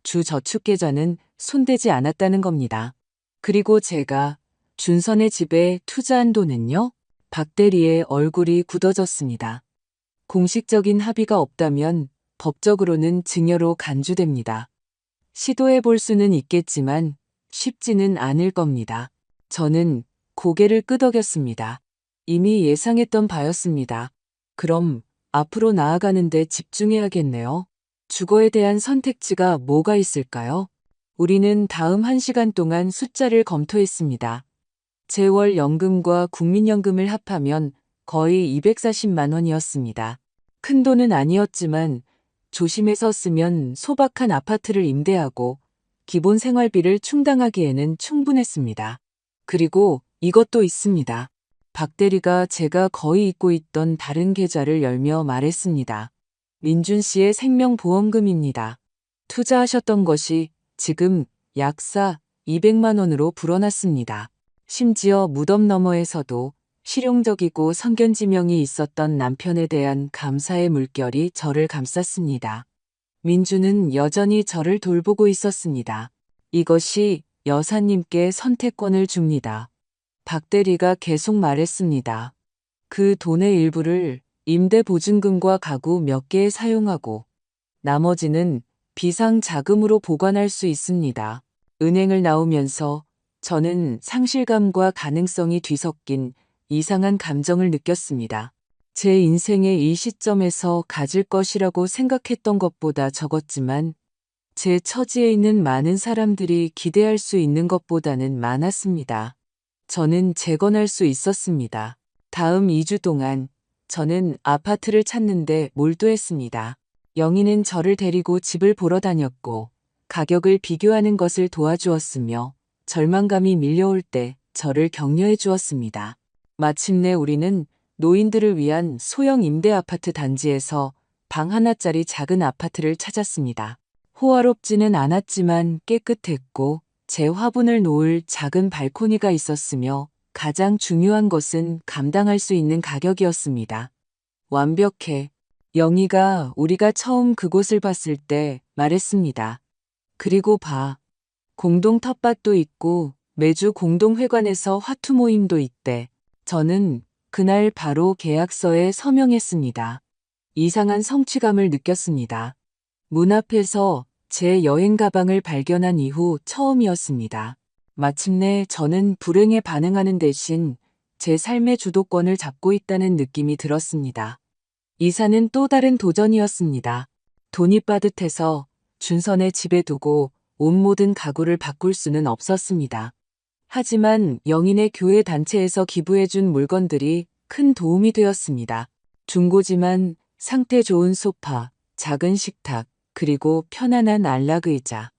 [SPEAKER 1] 주저축계좌는 손대지 않았다는 겁니다. 그리고 제가 준선의 집에 투자한 돈은요? 박 대리의 얼굴이 굳어졌습니다. 공식적인 합의가 없다면 법적으로는 증여로 간주됩니다. 시도해 볼 수는 있겠지만 쉽지는 않을 겁니다. 저는 고개를 끄덕였습니다. 이미 예상했던 바였습니다. 그럼 앞으로 나아가는데 집중해야겠네요. 주거에 대한 선택지가 뭐가 있을까요? 우리는 다음 1시간 동안 숫자를 검토했습니다. 재월 연금과 국민연금을 합하면 거의 240만 원이었습니다. 큰 돈은 아니었지만 조심해서 쓰면 소박한 아파트를 임대하고 기본 생활비를 충당하기에는 충분했습니다. 그리고 이것도 있습니다. 박 대리가 제가 거의 잊고 있던 다른 계좌를 열며 말했습니다. 민준 씨의 생명보험금입니다. 투자하셨던 것이 지금 약사 200만 원으로 불어났습니다. 심지어 무덤 너머에서도 실용적이고 성견지명이 있었던 남편에 대한 감사의 물결이 저를 감쌌습니다. 민주는 여전히 저를 돌보고 있었습니다. 이것이 여사님께 선택권을 줍니다. 박 대리가 계속 말했습니다. 그 돈의 일부를 임대보증금과 가구 몇 개에 사용하고 나머지는 비상자금으로 보관할 수 있습니다. 은행을 나오면서 저는 상실감과 가능성이 뒤섞인 이상한 감정을 느꼈습니다. 제 인생의 이 시점에서 가질 것이라고 생각했던 것보다 적었지만 제 처지에 있는 많은 사람들이 기대할 수 있는 것보다는 많았습니다. 저는 재건할 수 있었습니다. 다음 2주 동안 저는 아파트를 찾는데 몰두했습니다. 영희는 저를 데리고 집을 보러 다녔고 가격을 비교하는 것을 도와주었으며 절망감이 밀려올 때 저를 격려해 주었습니다. 마침내 우리는 노인들을 위한 소형 임대 아파트 단지에서 방 하나짜리 작은 아파트를 찾았습니다. 호화롭지는 않았지만 깨끗했고 제 화분을 놓을 작은 발코니가 있었으며 가장 중요한 것은 감당할 수 있는 가격이었습니다. 완벽해. 영희가 우리가 처음 그곳을 봤을 때 말했습니다. 그리고 봐. 공동 텃밭도 있고 매주 공동회관에서 화투 모임도 있대. 저는 그날 바로 계약서에 서명했습니다. 이상한 성취감을 느꼈습니다. 문 앞에서 제 여행 가방을 발견한 이후 처음이었습니다. 마침내 저는 불행에 반응하는 대신 제 삶의 주도권을 잡고 있다는 느낌이 들었습니다. 이사는 또 다른 도전이었습니다. 돈이 빠듯해서 준선의 집에 두고 온 모든 가구를 바꿀 수는 없었습니다. 하지만 영인의 교회 단체에서 기부해준 물건들이 큰 도움이 되었습니다. 중고지만 상태 좋은 소파, 작은 식탁, 그리고 편안한 안락의자.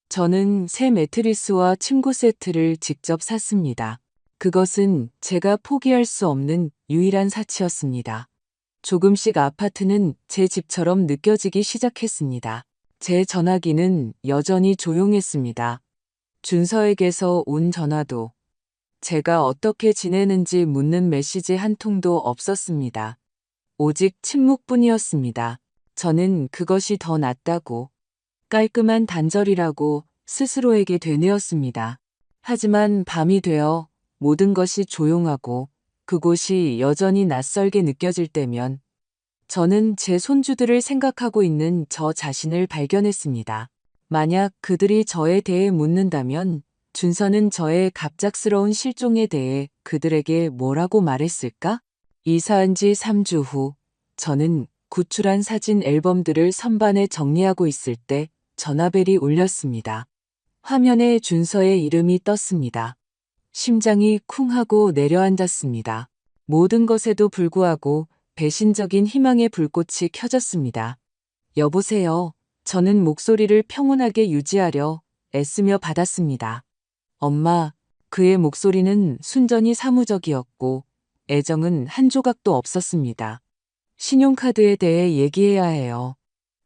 [SPEAKER 1] 저는 새 매트리스와 침구 세트를 직접 샀습니다. 그것은 제가 포기할 수 없는 유일한 사치였습니다. 조금씩 아파트는 제 집처럼 느껴지기 시작했습니다. 제 전화기는 여전히 조용했습니다. 준서에게서 온 전화도 제가 어떻게 지내는지 묻는 메시지 한 통도 없었습니다. 오직 침묵뿐이었습니다. 저는 그것이 더 낫다고 깔끔한 단절이라고 스스로에게 되뇌었습니다. 하지만 밤이 되어 모든 것이 조용하고 그곳이 여전히 낯설게 느껴질 때면 저는 제 손주들을 생각하고 있는 저 자신을 발견했습니다. 만약 그들이 저에 대해 묻는다면 준서는 저의 갑작스러운 실종에 대해 그들에게 뭐라고 말했을까? 이사한 지 3주 후 저는 구출한 사진 앨범들을 선반에 정리하고 있을 때 전화벨이 울렸습니다. 화면에 준서의 이름이 떴습니다. 심장이 쿵 하고 내려앉았습니다. 모든 것에도 불구하고 배신적인 희망의 불꽃이 켜졌습니다. 여보세요. 저는 목소리를 평온하게 유지하려 애쓰며 받았습니다. 엄마, 그의 목소리는 순전히 사무적이었고 애정은 한 조각도 없었습니다. 신용카드에 대해 얘기해야 해요.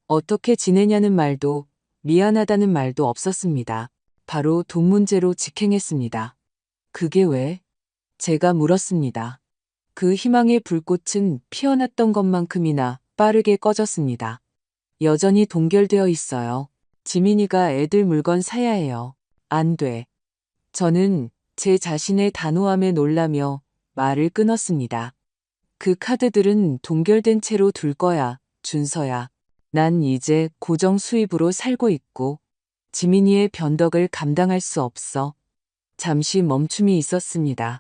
[SPEAKER 1] 어떻게 지내냐는 말도 미안하다는 말도 없었습니다. 바로 돈 문제로 직행했습니다. 그게 왜? 제가 물었습니다. 그 희망의 불꽃은 피어났던 것만큼이나 빠르게 꺼졌습니다. 여전히 동결되어 있어요. 지민이가 애들 물건 사야 해요. 안 돼. 저는 제 자신의 단호함에 놀라며 말을 끊었습니다. 그 카드들은 동결된 채로 둘 거야, 준서야. 난 이제 고정 수입으로 살고 있고 지민이의 변덕을 감당할 수 없어. 잠시 멈춤이 있었습니다.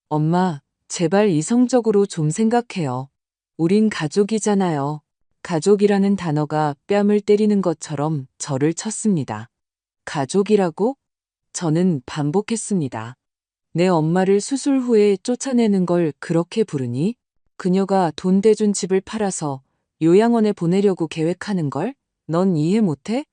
[SPEAKER 1] 엄마, 제발 이성적으로 좀 생각해요. 우린 가족이잖아요. 가족이라는 단어가 뺨을 때리는 것처럼 저를 쳤습니다. 가족이라고? 저는 반복했습니다. 내 엄마를 수술 후에 쫓아내는 걸 그렇게 부르니? 그녀가 돈 대준 집을 팔아서 요양원에 보내려고 계획하는 걸? 넌 이해 못해?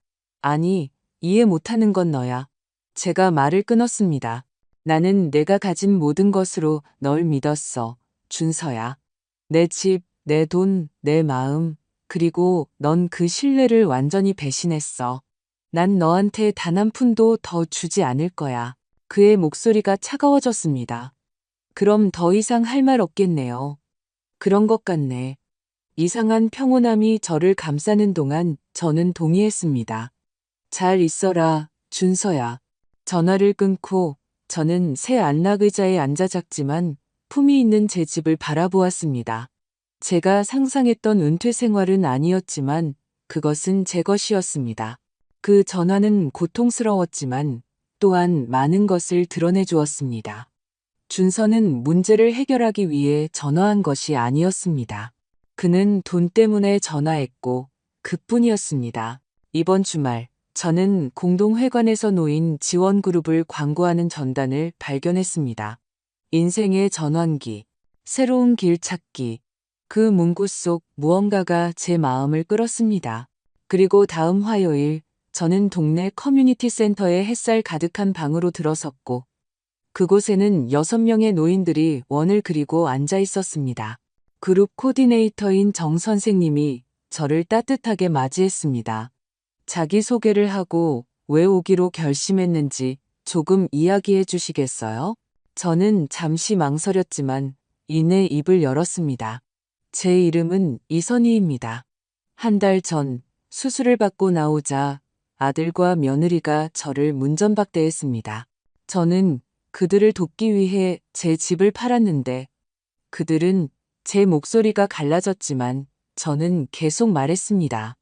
[SPEAKER 1] 아니, 이해 못하는 건 너야. 제가 말을 끊었습니다. 나는 내가 가진 모든 것으로 널 믿었어, 준서야. 내 집, 내 돈, 내 마음, 그리고 넌 그 신뢰를 완전히 배신했어. 난 너한테 단 한 푼도 더 주지 않을 거야. 그의 목소리가 차가워졌습니다. 그럼 더 이상 할 말 없겠네요. 그런 것 같네. 이상한 평온함이 저를 감싸는 동안 저는 동의했습니다. 잘 있어라, 준서야. 전화를 끊고 저는 새 안락의자에 앉아 작지만 품이 있는 제 집을 바라보았습니다. 제가 상상했던 은퇴 생활은 아니었지만 그것은 제 것이었습니다. 그 전화는 고통스러웠지만 또한 많은 것을 드러내 주었습니다. 준서는 문제를 해결하기 위해 전화한 것이 아니었습니다. 그는 돈 때문에 전화했고 그뿐이었습니다. 이번 주말 저는 공동회관에서 놓인 지원그룹을 광고하는 전단을 발견했습니다. 인생의 전환기, 새로운 길 찾기. 그 문구 속 무언가가 제 마음을 끌었습니다. 그리고 다음 화요일 저는 동네 커뮤니티 센터의 햇살 가득한 방으로 들어섰고 그곳에는 6명의 노인들이 원을 그리고 앉아 있었습니다. 그룹 코디네이터인 정 선생님이 저를 따뜻하게 맞이했습니다. 자기소개를 하고 왜 오기로 결심했는지 조금 이야기해 주시겠어요? 저는 잠시 망설였지만 이내 입을 열었습니다. 제 이름은 이선희입니다. 한 달 전 수술을 받고 나오자 아들과 며느리가 저를 문전박대했습니다. 저는 그들을 돕기 위해 제 집을 팔았는데 그들은 제 목소리가 갈라졌지만 저는 계속 말했습니다.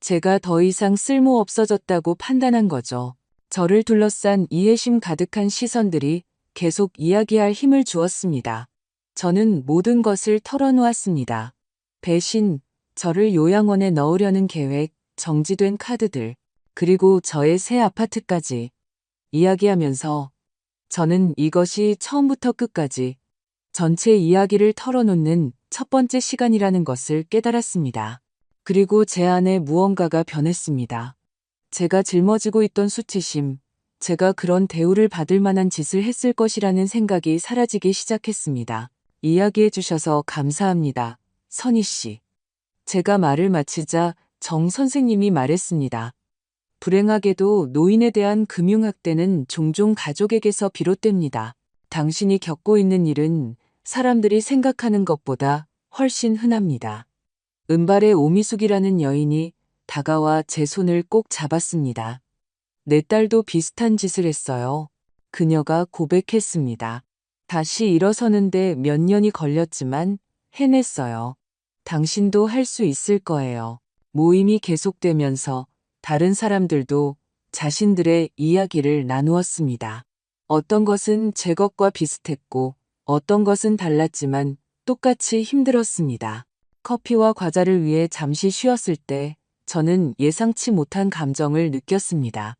[SPEAKER 1] 제가 더 이상 쓸모 없어졌다고 판단한 거죠. 저를 둘러싼 이해심 가득한 시선들이 계속 이야기할 힘을 주었습니다. 저는 모든 것을 털어놓았습니다. 배신, 저를 요양원에 넣으려는 계획, 정지된 카드들, 그리고 저의 새 아파트까지 이야기하면서 저는 이것이 처음부터 끝까지 전체 이야기를 털어놓는 첫 번째 시간이라는 것을 깨달았습니다. 그리고 제 안에 무언가가 변했습니다. 제가 짊어지고 있던 수치심, 제가 그런 대우를 받을 만한 짓을 했을 것이라는 생각이 사라지기 시작했습니다. 이야기해 주셔서 감사합니다, 선희 씨. 제가 말을 마치자 정 선생님이 말했습니다. 불행하게도 노인에 대한 금융학대는 종종 가족에게서 비롯됩니다. 당신이 겪고 있는 일은 사람들이 생각하는 것보다 훨씬 흔합니다. 은발의 오미숙이라는 여인이 다가와 제 손을 꼭 잡았습니다. 내 딸도 비슷한 짓을 했어요. 그녀가 고백했습니다. 다시 일어서는데 몇 년이 걸렸지만 해냈어요. 당신도 할 수 있을 거예요. 모임이 계속되면서 다른 사람들도 자신들의 이야기를 나누었습니다. 어떤 것은 제 것과 비슷했고 어떤 것은 달랐지만 똑같이 힘들었습니다. 커피와 과자를 위해 잠시 쉬었을 때 저는 예상치 못한 감정을 느꼈습니다.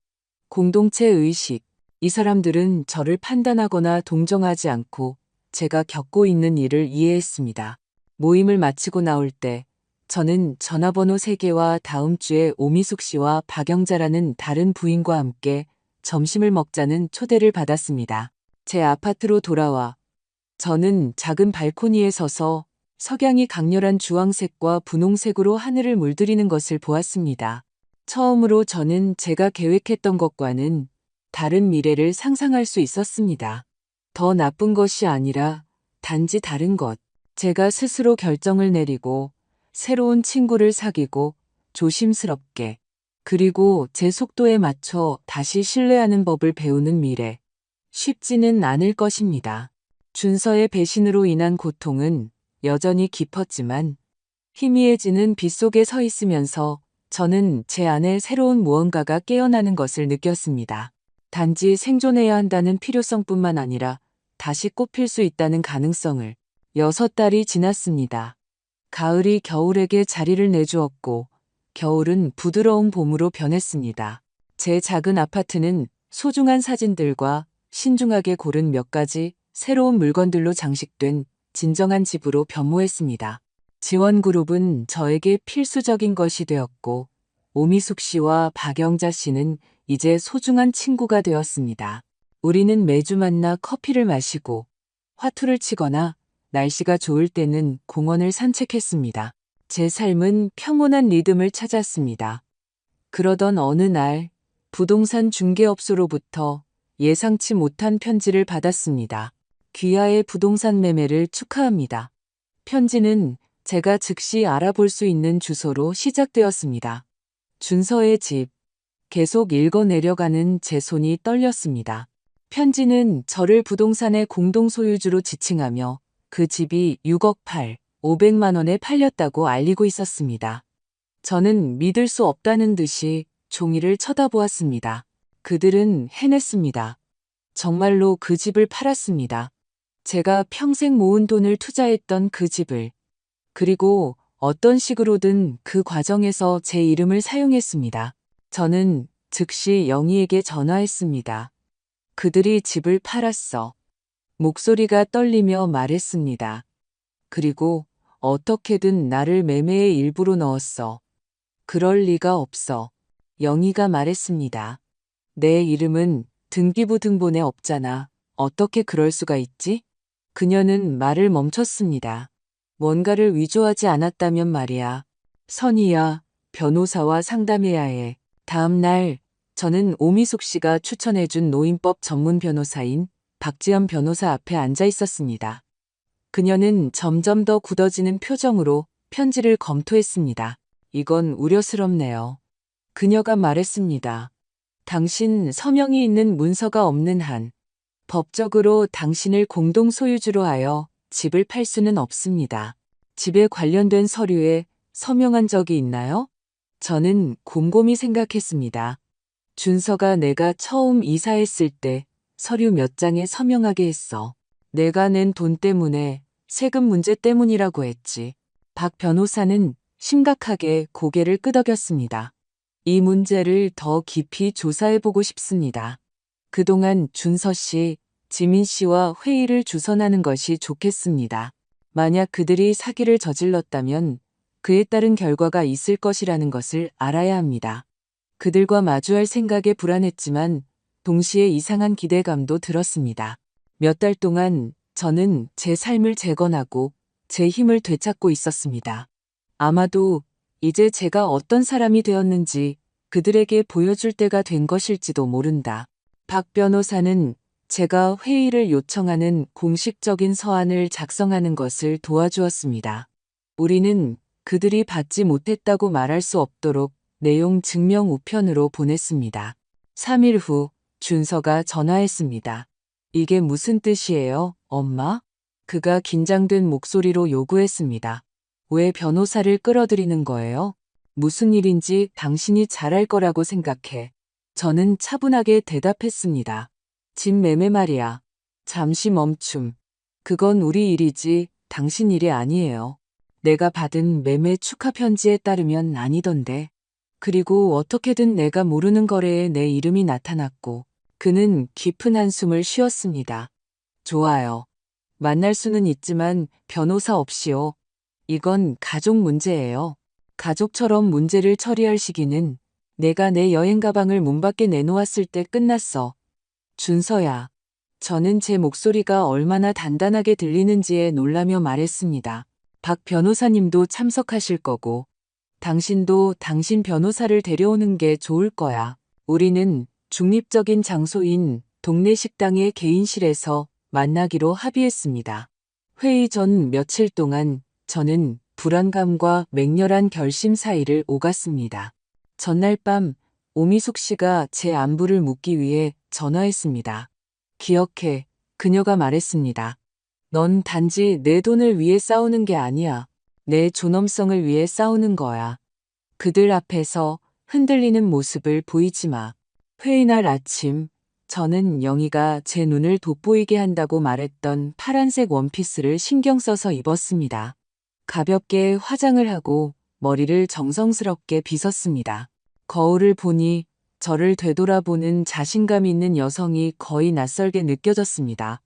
[SPEAKER 1] 공동체 의식. 이 사람들은 저를 판단하거나 동정하지 않고 제가 겪고 있는 일을 이해했습니다. 모임을 마치고 나올 때 저는 전화번호 3개와 다음 주에 오미숙 씨와 박영자라는 다른 부인과 함께 점심을 먹자는 초대를 받았습니다. 제 아파트로 돌아와 저는 작은 발코니에 서서 석양이 강렬한 주황색과 분홍색으로 하늘을 물들이는 것을 보았습니다. 처음으로 저는 제가 계획했던 것과는 다른 미래를 상상할 수 있었습니다. 더 나쁜 것이 아니라 단지 다른 것. 제가 스스로 결정을 내리고 새로운 친구를 사귀고 조심스럽게 그리고 제 속도에 맞춰 다시 신뢰하는 법을 배우는 미래. 쉽지는 않을 것입니다. 준서의 배신으로 인한 고통은 여전히 깊었지만 희미해지는 빛 속에 서 있으면서 저는 제 안에 새로운 무언가가 깨어나는 것을 느꼈습니다. 단지 생존해야 한다는 필요성뿐만 아니라 다시 꽃필 수 있다는 가능성을. 6달이 지났습니다. 가을이 겨울에게 자리를 내주었고 겨울은 부드러운 봄으로 변했습니다. 제 작은 아파트는 소중한 사진들과 신중하게 고른 몇 가지 새로운 물건들로 장식된 진정한 집으로 변모했습니다. 지원그룹은 저에게 필수적인 것이 되었고 오미숙 씨와 박영자 씨는 이제 소중한 친구가 되었습니다. 우리는 매주 만나 커피를 마시고 화투를 치거나 날씨가 좋을 때는 공원을 산책했습니다. 제 삶은 평온한 리듬을 찾았습니다. 그러던 어느 날 부동산 중개업소로부터 예상치 못한 편지를 받았습니다. 귀하의 부동산 매매를 축하합니다. 편지는 제가 즉시 알아볼 수 있는 주소로 시작되었습니다. 준서의 집. 계속 읽어 내려가는 제 손이 떨렸습니다. 편지는 저를 부동산의 공동소유주로 지칭하며 그 집이 6억 500만 원에 팔렸다고 알리고 있었습니다. 저는 믿을 수 없다는 듯이 종이를 쳐다보았습니다. 그들은 해냈습니다. 정말로 그 집을 팔았습니다. 제가 평생 모은 돈을 투자했던 그 집을. 그리고 어떤 식으로든 그 과정에서 제 이름을 사용했습니다. 저는 즉시 영희에게 전화했습니다. 그들이 집을 팔았어. 목소리가 떨리며 말했습니다. 그리고 어떻게든 나를 매매의 일부로 넣었어. 그럴 리가 없어. 영희가 말했습니다. 내 이름은 등기부 등본에 없잖아. 어떻게 그럴 수가 있지? 그녀는 말을 멈췄습니다. 뭔가를 위조하지 않았다면 말이야. 선희야, 변호사와 상담해야 해. 다음 날 저는 오미숙 씨가 추천해준 노인법 전문 변호사인 박지연 변호사 앞에 앉아 있었습니다. 그녀는 점점 더 굳어지는 표정으로 편지를 검토했습니다. 이건 우려스럽네요. 그녀가 말했습니다. 당신 서명이 있는 문서가 없는 한 법적으로 당신을 공동 소유주로 하여 집을 팔 수는 없습니다. 집에 관련된 서류에 서명한 적이 있나요? 저는 곰곰이 생각했습니다. 준서가 내가 처음 이사했을 때 서류 몇 장에 서명하게 했어. 내가 낸 돈 때문에 세금 문제 때문이라고 했지. 박 변호사는 심각하게 고개를 끄덕였습니다. 이 문제를 더 깊이 조사해보고 싶습니다. 그동안 준서 씨, 지민 씨와 회의를 주선하는 것이 좋겠습니다. 만약 그들이 사기를 저질렀다면 그에 따른 결과가 있을 것이라는 것을 알아야 합니다. 그들과 마주할 생각에 불안했지만 동시에 이상한 기대감도 들었습니다. 몇 달 동안 저는 제 삶을 재건하고 제 힘을 되찾고 있었습니다. 아마도 이제 제가 어떤 사람이 되었는지 그들에게 보여줄 때가 된 것일지도 모른다. 박 변호사는 제가 회의를 요청하는 공식적인 서한을 작성하는 것을 도와주었습니다. 우리는 그들이 받지 못했다고 말할 수 없도록 내용 증명 우편으로 보냈습니다. 3일 후 준서가 전화했습니다. 이게 무슨 뜻이에요, 엄마? 그가 긴장된 목소리로 요구했습니다. 왜 변호사를 끌어들이는 거예요? 무슨 일인지 당신이 잘할 거라고 생각해. 저는 차분하게 대답했습니다. 집 매매 말이야. 잠시 멈춤. 그건 우리 일이지 당신 일이 아니에요. 내가 받은 매매 축하 편지에 따르면 아니던데. 그리고 어떻게든 내가 모르는 거래에 내 이름이 나타났고 그는 깊은 한숨을 쉬었습니다. 좋아요. 만날 수는 있지만 변호사 없이요. 이건 가족 문제예요. 가족처럼 문제를 처리할 시기는 내가 내 여행 가방을 문 밖에 내놓았을 때 끝났어. 준서야. 저는 제 목소리가 얼마나 단단하게 들리는지에 놀라며 말했습니다. 박 변호사님도 참석하실 거고 당신도 당신 변호사를 데려오는 게 좋을 거야. 우리는 중립적인 장소인 동네 식당의 개인실에서 만나기로 합의했습니다. 회의 전 며칠 동안 저는 불안감과 맹렬한 결심 사이를 오갔습니다. 전날 밤 오미숙 씨가 제 안부를 묻기 위해 전화했습니다. 기억해, 그녀가 말했습니다. 넌 단지 내 돈을 위해 싸우는 게 아니야. 내 존엄성을 위해 싸우는 거야. 그들 앞에서 흔들리는 모습을 보이지 마. 회의 날 아침, 저는 영희가 제 눈을 돋보이게 한다고 말했던 파란색 원피스를 신경 써서 입었습니다. 가볍게 화장을 하고 머리를 정성스럽게 빗었습니다. 거울을 보니 저를 되돌아보는 자신감 있는 여성이 거의 낯설게 느껴졌습니다.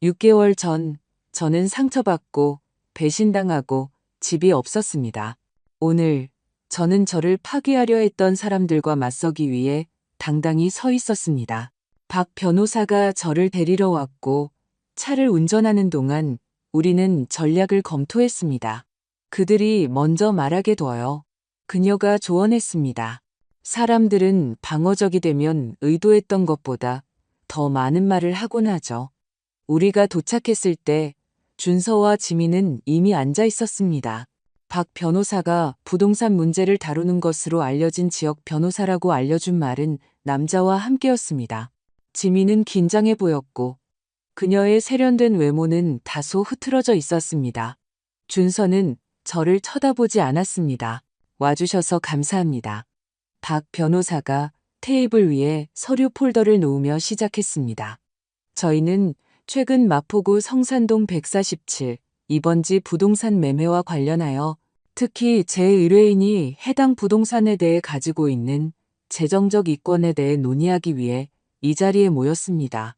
[SPEAKER 1] 6개월 전 저는 상처받고 배신당하고 집이 없었습니다. 오늘 저는 저를 파괴하려 했던 사람들과 맞서기 위해 당당히 서 있었습니다. 박 변호사가 저를 데리러 왔고 차를 운전하는 동안 우리는 전략을 검토했습니다. 그들이 먼저 말하게 둬요. 그녀가 조언했습니다. 사람들은 방어적이 되면 의도했던 것보다 더 많은 말을 하곤 하죠. 우리가 도착했을 때 준서와 지민은 이미 앉아 있었습니다. 박 변호사가 부동산 문제를 다루는 것으로 알려진 지역 변호사라고 알려준 말은 남자와 함께였습니다. 지민은 긴장해 보였고 그녀의 세련된 외모는 다소 흐트러져 있었습니다. 준서는 저를 쳐다보지 않았습니다. 와주셔서 감사합니다. 박 변호사가 테이블 위에 서류 폴더를 놓으며 시작했습니다. 저희는 최근 마포구 성산동 147 2번지 부동산 매매와 관련하여 특히 제1회인이 해당 부동산에 대해 가지고 있는 재정적 이권에 대해 논의하기 위해 이 자리에 모였습니다.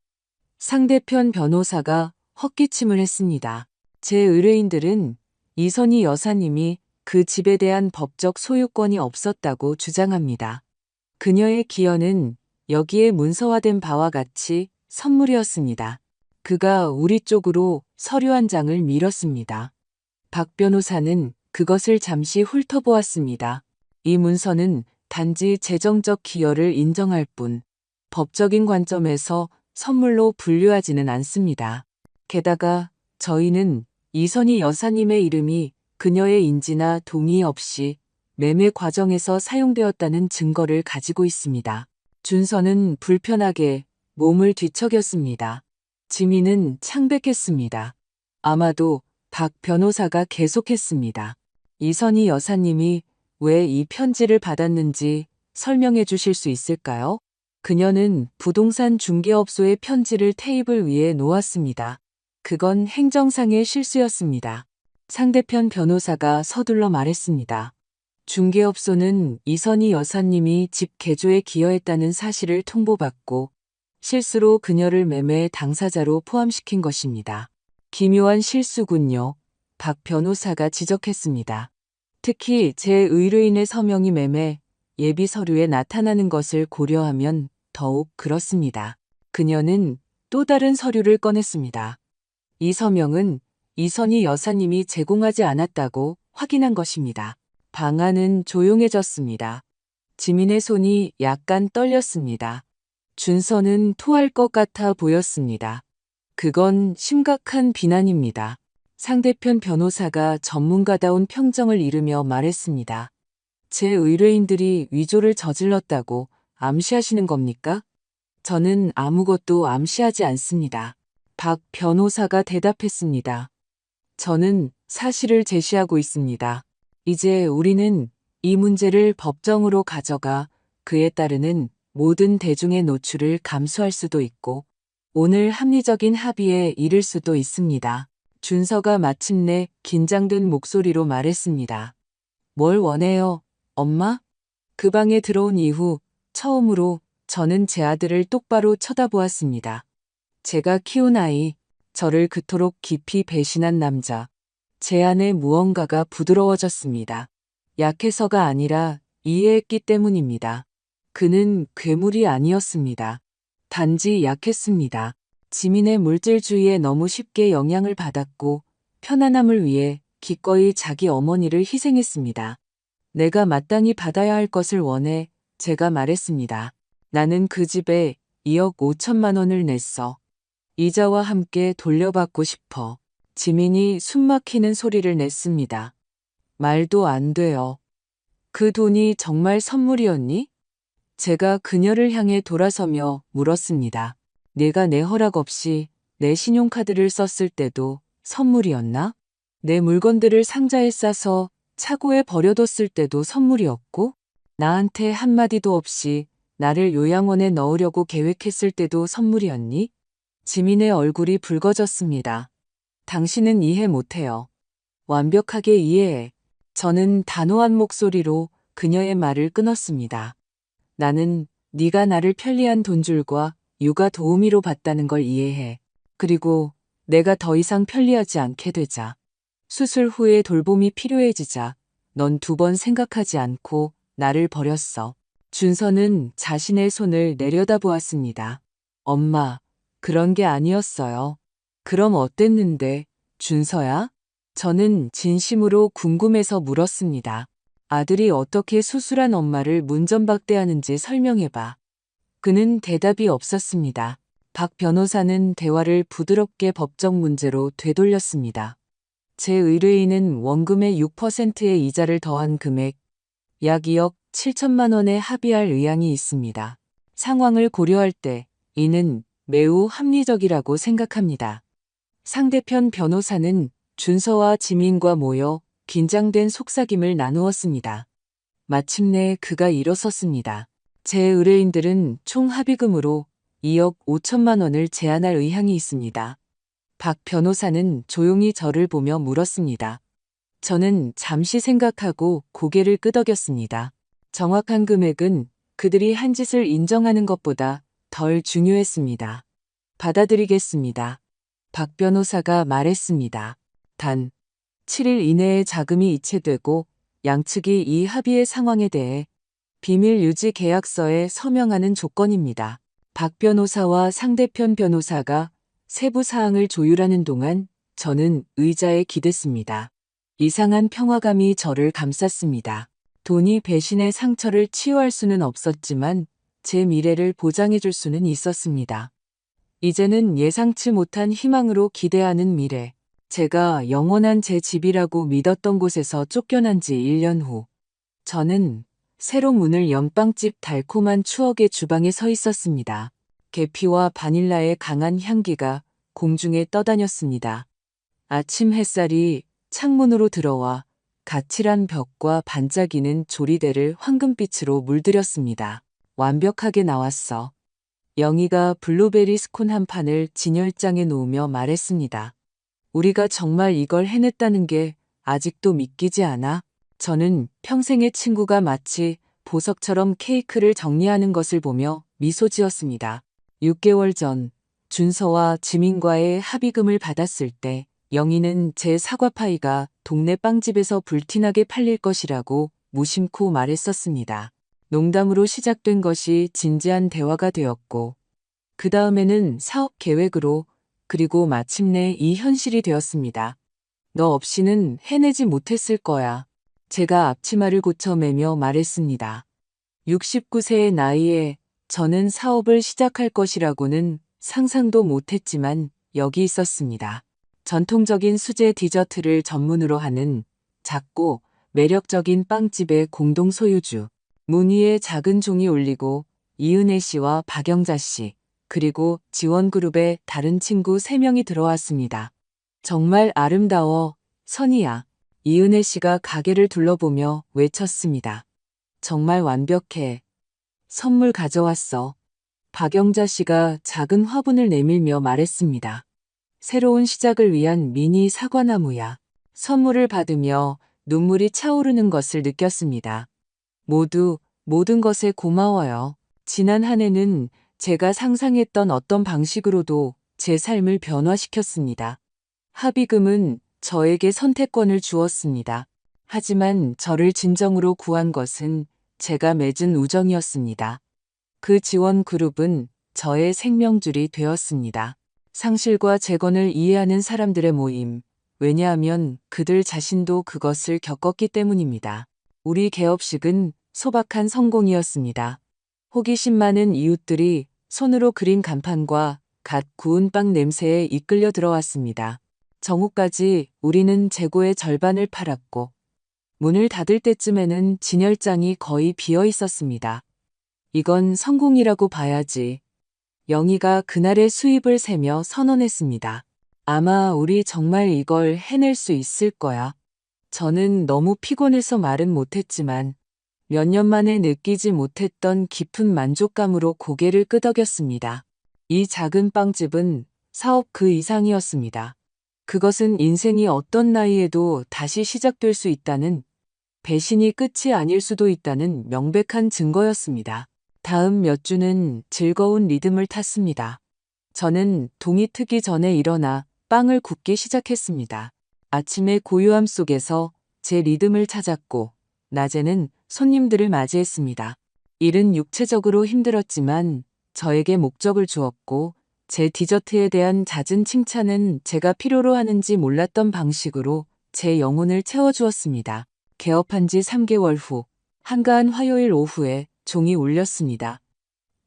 [SPEAKER 1] 상대편 변호사가 헛기침을 했습니다. 제1회인들은 이선희 여사님이 그 집에 대한 법적 소유권이 없었다고 주장합니다. 그녀의 기여는 여기에 문서화된 바와 같이 선물이었습니다. 그가 우리 쪽으로 서류 한 장을 밀었습니다. 박 변호사는 그것을 잠시 훑어보았습니다. 이 문서는 단지 재정적 기여를 인정할 뿐 법적인 관점에서 선물로 분류하지는 않습니다. 게다가 저희는 이선희 여사님의 이름이 그녀의 인지나 동의 없이 매매 과정에서 사용되었다는 증거를 가지고 있습니다. 준서는 불편하게 몸을 뒤척였습니다. 지민은 창백했습니다. 아마도 박 변호사가 계속했습니다. 이선희 여사님이 왜 이 편지를 받았는지 설명해 주실 수 있을까요? 그녀는 부동산 중개업소의 편지를 테이블 위에 놓았습니다. 그건 행정상의 실수였습니다. 상대편 변호사가 서둘러 말했습니다. 중개업소는 이선희 여사님이 집 개조에 기여했다는 사실을 통보받고 실수로 그녀를 매매 당사자로 포함시킨 것입니다. 기묘한 실수군요. 박 변호사가 지적했습니다. 특히 제1회인의 서명이 매매 예비 서류에 나타나는 것을 고려하면 더욱 그렇습니다. 그녀는 또 다른 서류를 꺼냈습니다. 이 서명은 이선희 여사님이 제공하지 않았다고 확인한 것입니다. 방안은 조용해졌습니다. 지민의 손이 약간 떨렸습니다. 준서는 토할 것 같아 보였습니다. 그건 심각한 비난입니다. 상대편 변호사가 전문가다운 평정을 이루며 말했습니다. 제 의뢰인들이 위조를 저질렀다고 암시하시는 겁니까? 저는 아무것도 암시하지 않습니다. 박 변호사가 대답했습니다. 저는 사실을 제시하고 있습니다. 이제 우리는 이 문제를 법정으로 가져가 그에 따르는 모든 대중의 노출을 감수할 수도 있고 오늘 합리적인 합의에 이를 수도 있습니다. 준서가 마침내 긴장된 목소리로 말했습니다. 뭘 원해요, 엄마? 그 방에 들어온 이후 처음으로 저는 제 아들을 똑바로 쳐다보았습니다. 제가 키운 아이, 저를 그토록 깊이 배신한 남자. 제 안에 무언가가 부드러워졌습니다. 약해서가 아니라 이해했기 때문입니다. 그는 괴물이 아니었습니다. 단지 약했습니다. 지민의 물질주의에 너무 쉽게 영향을 받았고 편안함을 위해 기꺼이 자기 어머니를 희생했습니다. 내가 마땅히 받아야 할 것을 원해 제가 말했습니다. 나는 그 집에 2억 5천만 원을 냈어. 이자와 함께 돌려받고 싶어. 지민이 숨막히는 소리를 냈습니다. 말도 안 돼요. 그 돈이 정말 선물이었니? 제가 그녀를 향해 돌아서며 물었습니다. 내가 내 허락 없이 내 신용카드를 썼을 때도 선물이었나? 내 물건들을 상자에 싸서 차고에 버려뒀을 때도 선물이었고, 나한테 한마디도 없이 나를 요양원에 넣으려고 계획했을 때도 선물이었니? 지민의 얼굴이 붉어졌습니다. 당신은 이해 못해요. 완벽하게 이해해. 저는 단호한 목소리로 그녀의 말을 끊었습니다. 나는 네가 나를 편리한 돈줄과 육아 도우미로 봤다는 걸 이해해. 그리고 내가 더 이상 편리하지 않게 되자. 수술 후에 돌봄이 필요해지자 넌 두 번 생각하지 않고 나를 버렸어. 준서는 자신의 손을 내려다보았습니다. 엄마, 그런 게 아니었어요. 그럼 어땠는데, 준서야? 저는 진심으로 궁금해서 물었습니다. 아들이 어떻게 수술한 엄마를 문전박대하는지 설명해봐. 그는 대답이 없었습니다. 박 변호사는 대화를 부드럽게 법적 문제로 되돌렸습니다. 제 의뢰인은 원금의 6%의 이자를 더한 금액 약 2억 7천만 원에 합의할 의향이 있습니다. 상황을 고려할 때 이는 매우 합리적이라고 생각합니다. 상대편 변호사는 준서와 지민과 모여 긴장된 속삭임을 나누었습니다. 마침내 그가 일어섰습니다. 제 의뢰인들은 총 합의금으로 2억 5천만 원을 제안할 의향이 있습니다. 박 변호사는 조용히 저를 보며 물었습니다. 저는 잠시 생각하고 고개를 끄덕였습니다. 정확한 금액은 그들이 한 짓을 인정하는 것보다 덜 중요했습니다. 받아들이겠습니다. 박 변호사가 말했습니다. 단 7일 이내에 자금이 이체되고 양측이 이 합의의 상황에 대해 비밀 유지 계약서에 서명하는 조건입니다. 박 변호사와 상대편 변호사가 세부 사항을 조율하는 동안 저는 의자에 기댔습니다. 이상한 평화감이 저를 감쌌습니다. 돈이 배신의 상처를 치유할 수는 없었지만 제 미래를 보장해 줄 수는 있었습니다. 이제는 예상치 못한 희망으로 기대하는 미래. 제가 영원한 제 집이라고 믿었던 곳에서 쫓겨난 지 1년 후. 저는 새로 문을 연 빵집 달콤한 추억의 주방에 서 있었습니다. 계피와 바닐라의 강한 향기가 공중에 떠다녔습니다. 아침 햇살이 창문으로 들어와 가칠한 벽과 반짝이는 조리대를 황금빛으로 물들였습니다. 완벽하게 나왔어. 영희가 블루베리 스콘 한 판을 진열장에 놓으며 말했습니다. 우리가 정말 이걸 해냈다는 게 아직도 믿기지 않아? 저는 평생의 친구가 마치 보석처럼 케이크를 정리하는 것을 보며 미소 지었습니다. 6개월 전 준서와 지민과의 합의금을 받았을 때 영희는 제 사과파이가 동네 빵집에서 불티나게 팔릴 것이라고 무심코 말했었습니다. 농담으로 시작된 것이 진지한 대화가 되었고 그 다음에는 사업 계획으로 그리고 마침내 이 현실이 되었습니다. 너 없이는 해내지 못했을 거야. 제가 앞치마를 고쳐매며 말했습니다. 69세의 나이에 저는 사업을 시작할 것이라고는 상상도 못했지만 여기 있었습니다. 전통적인 수제 디저트를 전문으로 하는 작고 매력적인 빵집의 공동 소유주. 문 위에 작은 종이 울리고 이은혜 씨와 박영자 씨, 그리고 지원그룹의 다른 친구 3명이 들어왔습니다. 정말 아름다워, 선희야. 이은혜 씨가 가게를 둘러보며 외쳤습니다. 정말 완벽해. 선물 가져왔어. 박영자 씨가 작은 화분을 내밀며 말했습니다. 새로운 시작을 위한 미니 사과나무야. 선물을 받으며 눈물이 차오르는 것을 느꼈습니다. 모두 모든 것에 고마워요. 지난 한 해는 제가 상상했던 어떤 방식으로도 제 삶을 변화시켰습니다. 합의금은 저에게 선택권을 주었습니다. 하지만 저를 진정으로 구한 것은 제가 맺은 우정이었습니다. 그 지원 그룹은 저의 생명줄이 되었습니다. 상실과 재건을 이해하는 사람들의 모임. 왜냐하면 그들 자신도 그것을 겪었기 때문입니다. 우리 개업식은 소박한 성공이었습니다. 호기심 많은 이웃들이 손으로 그린 간판과 갓 구운 빵 냄새에 이끌려 들어왔습니다. 정오까지 우리는 재고의 절반을 팔았고 문을 닫을 때쯤에는 진열장이 거의 비어 있었습니다. 이건 성공이라고 봐야지. 영희가 그날의 수입을 세며 선언했습니다. 아마 우리 정말 이걸 해낼 수 있을 거야. 저는 너무 피곤해서 말은 못했지만 몇 년 만에 느끼지 못했던 깊은 만족감으로 고개를 끄덕였습니다. 이 작은 빵집은 사업 그 이상이었습니다. 그것은 인생이 어떤 나이에도 다시 시작될 수 있다는, 배신이 끝이 아닐 수도 있다는 명백한 증거였습니다. 다음 몇 주는 즐거운 리듬을 탔습니다. 저는 동이 트기 전에 일어나 빵을 굽기 시작했습니다. 아침의 고요함 속에서 제 리듬을 찾았고, 낮에는 손님들을 맞이했습니다. 일은 육체적으로 힘들었지만 저에게 목적을 주었고, 제 디저트에 대한 잦은 칭찬은 제가 필요로 하는지 몰랐던 방식으로 제 영혼을 채워주었습니다. 개업한 지 3개월 후, 한가한 화요일 오후에 종이 울렸습니다.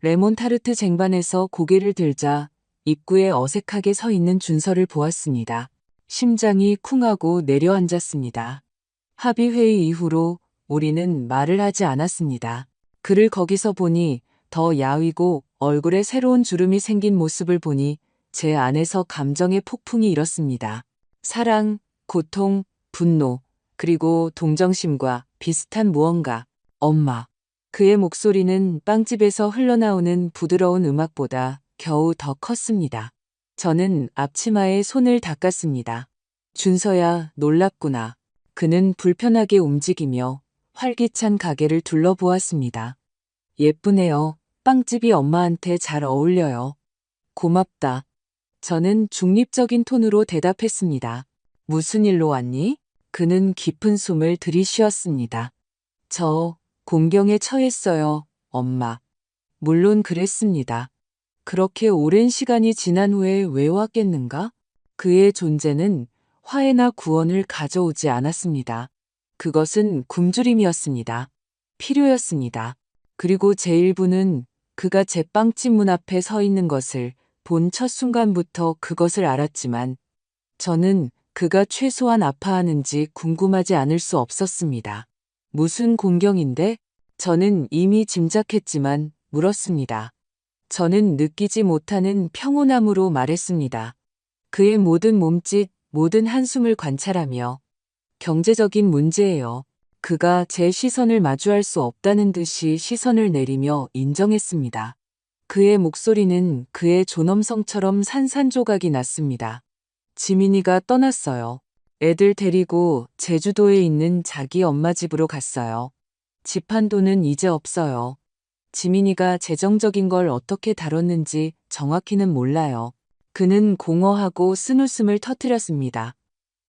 [SPEAKER 1] 레몬타르트 쟁반에서 고개를 들자 입구에 어색하게 서 있는 준서를 보았습니다. 심장이 쿵하고 내려앉았습니다. 합의회의 이후로 우리는 말을 하지 않았습니다. 그를 거기서 보니 더 야위고 얼굴에 새로운 주름이 생긴 모습을 보니 제 안에서 감정의 폭풍이 일었습니다. 사랑, 고통, 분노, 그리고 동정심과 비슷한 무언가. 엄마. 그의 목소리는 빵집에서 흘러나오는 부드러운 음악보다 겨우 더 컸습니다. 저는 앞치마에 손을 닦았습니다. 준서야, 놀랍구나. 그는 불편하게 움직이며 활기찬 가게를 둘러보았습니다. 예쁘네요. 빵집이 엄마한테 잘 어울려요. 고맙다. 저는 중립적인 톤으로 대답했습니다. 무슨 일로 왔니? 그는 깊은 숨을 들이쉬었습니다. 저 공경에 처했어요, 엄마. 물론 그랬습니다. 그렇게 오랜 시간이 지난 후에 왜 왔겠는가? 그의 존재는 화해나 구원을 가져오지 않았습니다. 그것은 굶주림이었습니다. 필요였습니다. 그리고 제 일부는 그가 제 빵집 문 앞에 서 있는 것을 본 첫 순간부터 그것을 알았지만 저는 그가 최소한 아파하는지 궁금하지 않을 수 없었습니다. 무슨 공경인데? 저는 이미 짐작했지만 물었습니다. 저는 느끼지 못하는 평온함으로 말했습니다. 그의 모든 몸짓, 모든 한숨을 관찰하며 경제적인 문제예요. 그가 제 시선을 마주할 수 없다는 듯이 시선을 내리며 인정했습니다. 그의 목소리는 그의 존엄성처럼 산산조각이 났습니다. 지민이가 떠났어요. 애들 데리고 제주도에 있는 자기 엄마 집으로 갔어요. 집 한도는 이제 없어요. 지민이가 재정적인 걸 어떻게 다뤘는지 정확히는 몰라요. 그는 공허하고 쓴웃음을 터뜨렸습니다.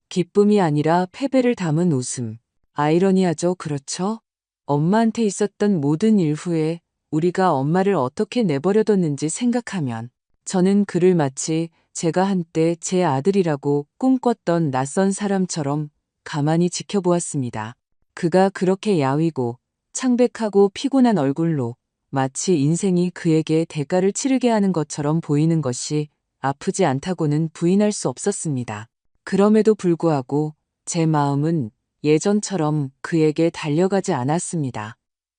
[SPEAKER 1] 기쁨이 아니라 패배를 담은 웃음. 아이러니하죠, 그렇죠? 엄마한테 있었던 모든 일 후에 우리가 엄마를 어떻게 내버려뒀는지 생각하면 저는 그를 마치 제가 한때 제 아들이라고 꿈꿨던 낯선 사람처럼 가만히 지켜보았습니다. 그가 그렇게 야위고 창백하고 피곤한 얼굴로 마치 인생이 그에게 대가를 치르게 하는 것처럼 보이는 것이 아프지 않다고는 부인할 수 없었습니다. 그럼에도 불구하고 제 마음은 예전처럼 그에게 달려가지 않았습니다.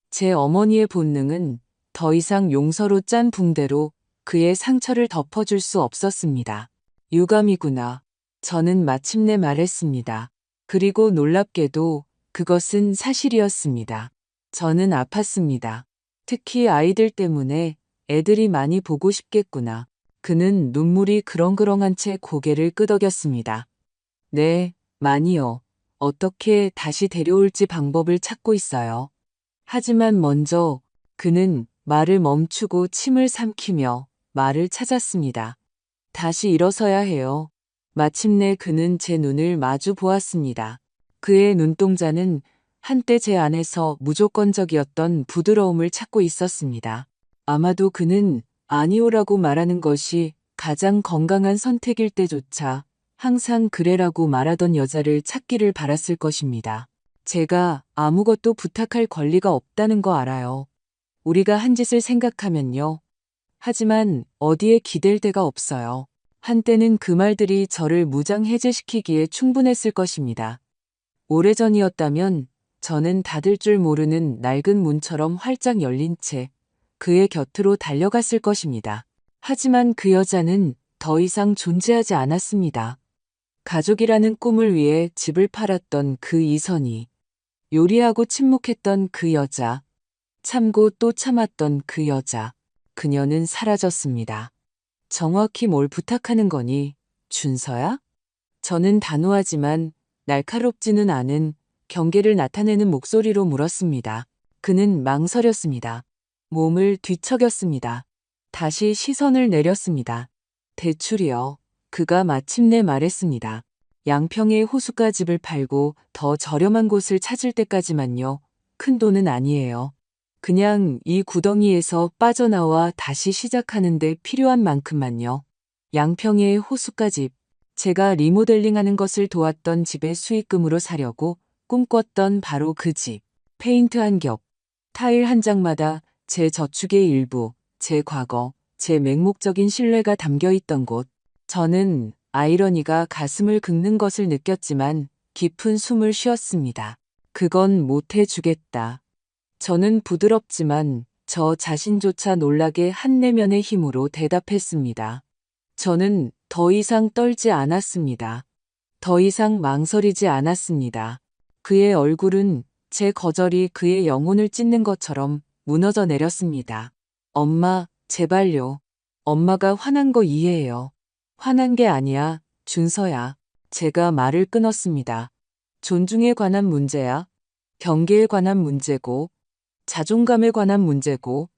[SPEAKER 1] 제 어머니의 본능은 더 이상 용서로 짠 붕대로 그의 상처를 덮어줄 수 없었습니다. 유감이구나. 저는 마침내 말했습니다. 그리고 놀랍게도 그것은 사실이었습니다. 저는 아팠습니다. 특히 아이들 때문에 애들이 많이 보고 싶겠구나. 그는 눈물이 그렁그렁한 채 고개를 끄덕였습니다. 네, 많이요. 어떻게 다시 데려올지 방법을 찾고 있어요. 하지만 먼저 그는 말을 멈추고 침을 삼키며 말을 찾았습니다. 다시 일어서야 해요. 마침내 그는 제 눈을 마주 보았습니다. 그의 눈동자는 한때 제 안에서 무조건적이었던 부드러움을 찾고 있었습니다. 아마도 그는 아니오라고 말하는 것이 가장 건강한 선택일 때조차 항상 그래라고 말하던 여자를 찾기를 바랐을 것입니다. 제가 아무것도 부탁할 권리가 없다는 거 알아요. 우리가 한 짓을 생각하면요. 하지만 어디에 기댈 데가 없어요. 한때는 그 말들이 저를 무장해제시키기에 충분했을 것입니다. 오래전이었다면 저는 닫을 줄 모르는 낡은 문처럼 활짝 열린 채 그의 곁으로 달려갔을 것입니다. 하지만 그 여자는 더 이상 존재하지 않았습니다. 가족이라는 꿈을 위해 집을 팔았던 그 이선희, 요리하고 침묵했던 그 여자, 참고 또 참았던 그 여자, 그녀는 사라졌습니다. 정확히 뭘 부탁하는 거니, 준서야? 저는 단호하지만 날카롭지는 않은 경계를 나타내는 목소리로 물었습니다. 그는 망설였습니다. 몸을 뒤척였습니다. 다시 시선을 내렸습니다. 대출이요. 그가 마침내 말했습니다. 양평의 호숫가 집을 팔고 더 저렴한 곳을 찾을 때까지만요. 큰 돈은 아니에요. 그냥 이 구덩이에서 빠져나와 다시 시작하는데 필요한 만큼만요. 양평의 호숫가 집. 제가 리모델링하는 것을 도왔던 집의 수익금으로 사려고 꿈꿨던 바로 그 집. 페인트 한 겹, 타일 한 장마다 제 저축의 일부, 제 과거, 제 맹목적인 신뢰가 담겨 있던 곳. 저는 아이러니가 가슴을 긁는 것을 느꼈지만 깊은 숨을 쉬었습니다. 그건 못 해주겠다. 저는 부드럽지만 저 자신조차 놀라게 한 내면의 힘으로 대답했습니다. 저는 더 이상 떨지 않았습니다. 더 이상 망설이지 않았습니다. 그의 얼굴은 제 거절이 그의 영혼을 찢는 것처럼 무너져 내렸습니다. 엄마, 제발요. 엄마가 화난 거 이해해요. 화난 게 아니야, 준서야. 제가 말을 끊었습니다. 존중에 관한 문제야. 경계에 관한 문제고, 자존감에 관한 문제고,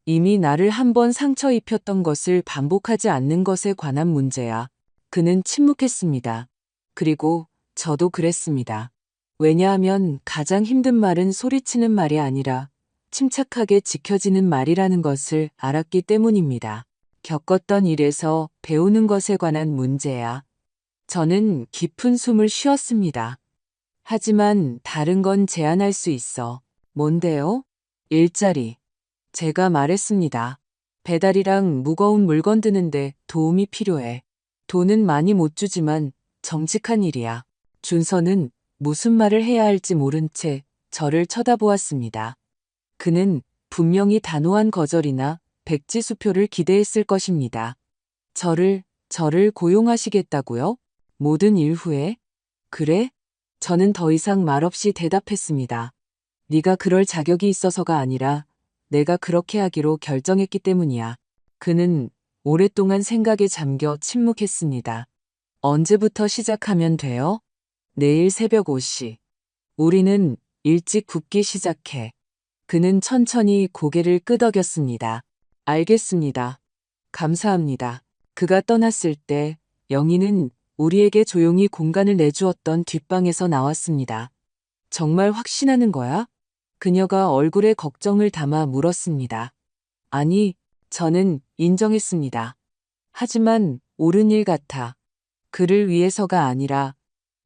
[SPEAKER 1] 이미 나를 한 번 상처 입혔던 것을 반복하지 않는 것에 관한 문제야. 그는 침묵했습니다. 그리고 저도 그랬습니다. 왜냐하면 가장 힘든 말은 소리치는 말이 아니라 침착하게 지켜지는 말이라는 것을 알았기 때문입니다. 겪었던 일에서 배우는 것에 관한 문제야. 저는 깊은 숨을 쉬었습니다. 하지만 다른 건 제안할 수 있어. 뭔데요? 일자리. 제가 말했습니다. 배달이랑 무거운 물건 드는데 도움이 필요해. 돈은 많이 못 주지만 정직한 일이야. 준서는 무슨 말을 해야 할지 모른 채 저를 쳐다보았습니다. 그는 분명히 단호한 거절이나 백지수표를 기대했을 것입니다. 저를 고용하시겠다고요? 모든 일 후에? 그래? 저는 더 이상 말없이 대답했습니다. 네가 그럴 자격이 있어서가 아니라 내가 그렇게 하기로 결정했기 때문이야. 그는 오랫동안 생각에 잠겨 침묵했습니다. 언제부터 시작하면 돼요? 내일 새벽 5시. 우리는 일찍 굽기 시작해. 그는 천천히 고개를 끄덕였습니다. 알겠습니다. 감사합니다. 그가 떠났을 때 영희는 우리에게 조용히 공간을 내주었던 뒷방에서 나왔습니다. 정말 확신하는 거야? 그녀가 얼굴에 걱정을 담아 물었습니다. 아니, 저는 인정했습니다. 하지만 옳은 일 같아. 그를 위해서가 아니라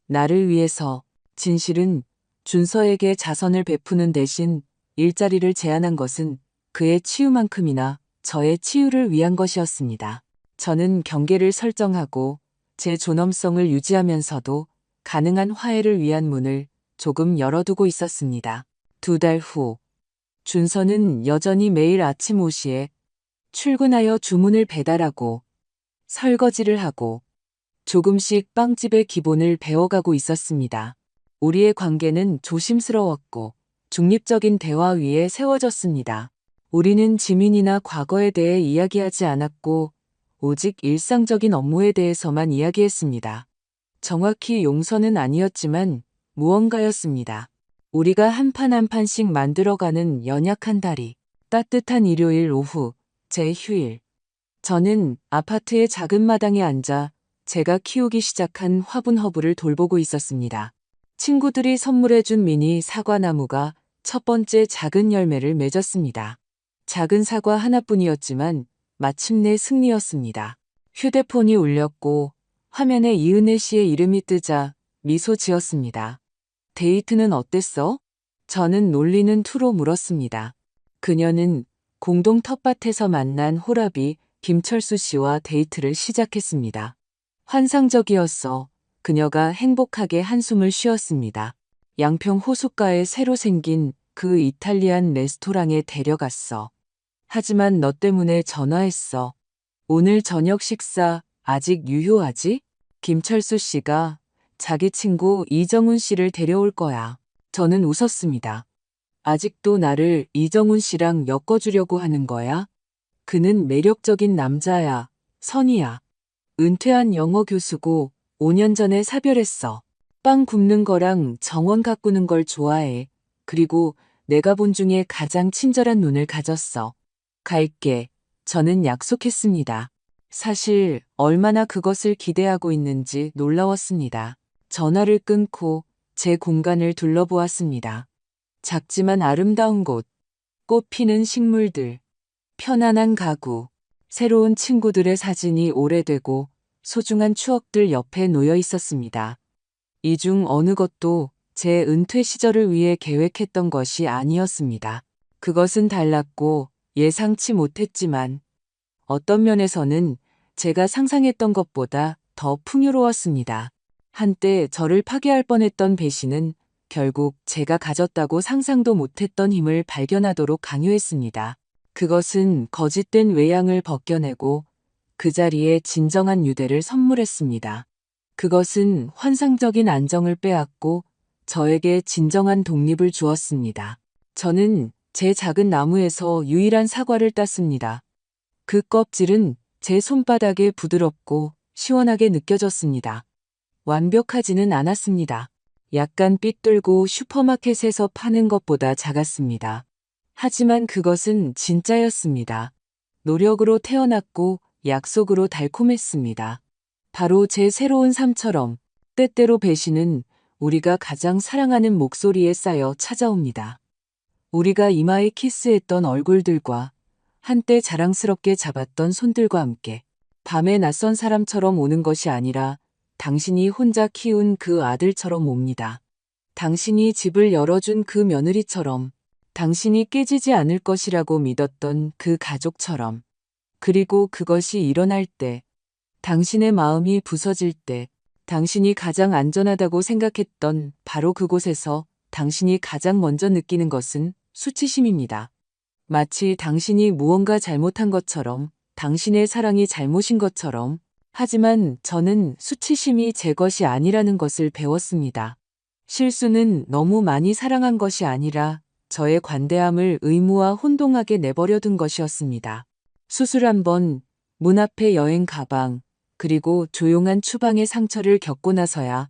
[SPEAKER 1] 나를 위해서. 진실은 준서에게 자선을 베푸는 대신 일자리를 제안한 것은 그의 치유만큼이나 저의 치유를 위한 것이었습니다. 저는 경계를 설정하고 제 존엄성을 유지하면서도 가능한 화해를 위한 문을 조금 열어두고 있었습니다. 2달 후, 준서는 여전히 매일 아침 5시에 출근하여 주문을 배달하고 설거지를 하고 조금씩 빵집의 기본을 배워가고 있었습니다. 우리의 관계는 조심스러웠고 중립적인 대화 위에 세워졌습니다. 우리는 지민이나 과거에 대해 이야기하지 않았고 오직 일상적인 업무에 대해서만 이야기했습니다. 정확히 용서는 아니었지만 무언가였습니다. 우리가 한 판 한 판씩 만들어가는 연약한 다리. 따뜻한 일요일 오후, 제 휴일. 저는 아파트의 작은 마당에 앉아 제가 키우기 시작한 화분 허브를 돌보고 있었습니다. 친구들이 선물해준 미니 사과나무가 첫 번째 작은 열매를 맺었습니다. 작은 사과 하나뿐이었지만 마침내 승리였습니다. 휴대폰이 울렸고 화면에 이은혜 씨의 이름이 뜨자 미소 지었습니다. 데이트는 어땠어? 저는 놀리는 투로 물었습니다. 그녀는 공동 텃밭에서 만난 호랍이 김철수 씨와 데이트를 시작했습니다. 환상적이었어. 그녀가 행복하게 한숨을 쉬었습니다. 양평 호숫가에 새로 생긴 그 이탈리안 레스토랑에 데려갔어. 하지만 너 때문에 전화했어. 오늘 저녁 식사 아직 유효하지? 김철수 씨가 자기 친구 이정훈 씨를 데려올 거야. 저는 웃었습니다. 아직도 나를 이정훈 씨랑 엮어주려고 하는 거야? 그는 매력적인 남자야. 선이야. 은퇴한 영어 교수고 5년 전에 사별했어. 빵 굽는 거랑 정원 가꾸는 걸 좋아해. 그리고 내가 본 중에 가장 친절한 눈을 가졌어. 갈게. 저는 약속했습니다. 사실 얼마나 그것을 기대하고 있는지 놀라웠습니다. 전화를 끊고 제 공간을 둘러보았습니다. 작지만 아름다운 곳, 꽃 피는 식물들, 편안한 가구, 새로운 친구들의 사진이 오래되고 소중한 추억들 옆에 놓여 있었습니다. 이 중 어느 것도 제 은퇴 시절을 위해 계획했던 것이 아니었습니다. 그것은 달랐고 예상치 못했지만 어떤 면에서는 제가 상상했던 것보다 더 풍요로웠습니다. 한때 저를 파괴할 뻔했던 배신은 결국 제가 가졌다고 상상도 못했던 힘을 발견하도록 강요했습니다. 그것은 거짓된 외양을 벗겨내고 그 자리에 진정한 유대를 선물했습니다. 그것은 환상적인 안정을 빼앗고 저에게 진정한 독립을 주었습니다. 저는 제 작은 나무에서 유일한 사과를 땄습니다. 그 껍질은 제 손바닥에 부드럽고 시원하게 느껴졌습니다. 완벽하지는 않았습니다. 약간 삐뚤고 슈퍼마켓에서 파는 것보다 작았습니다. 하지만 그것은 진짜였습니다. 노력으로 태어났고 약속으로 달콤했습니다. 바로 제 새로운 삶처럼 때때로 배신은 우리가 가장 사랑하는 목소리에 쌓여 찾아옵니다. 우리가 이마에 키스했던 얼굴들과 한때 자랑스럽게 잡았던 손들과 함께 밤에 낯선 사람처럼 오는 것이 아니라 당신이 혼자 키운 그 아들처럼 옵니다. 당신이 집을 열어준 그 며느리처럼, 당신이 깨지지 않을 것이라고 믿었던 그 가족처럼, 그리고 그것이 일어날 때, 당신의 마음이 부서질 때, 당신이 가장 안전하다고 생각했던 바로 그곳에서 당신이 가장 먼저 느끼는 것은 수치심입니다. 마치 당신이 무언가 잘못한 것처럼, 당신의 사랑이 잘못인 것처럼, 하지만 저는 수치심이 제 것이 아니라는 것을 배웠습니다. 실수는 너무 많이 사랑한 것이 아니라 저의 관대함을 의무와 혼동하게 내버려둔 것이었습니다. 수술 한 번, 문 앞에 여행 가방, 그리고 조용한 추방의 상처를 겪고 나서야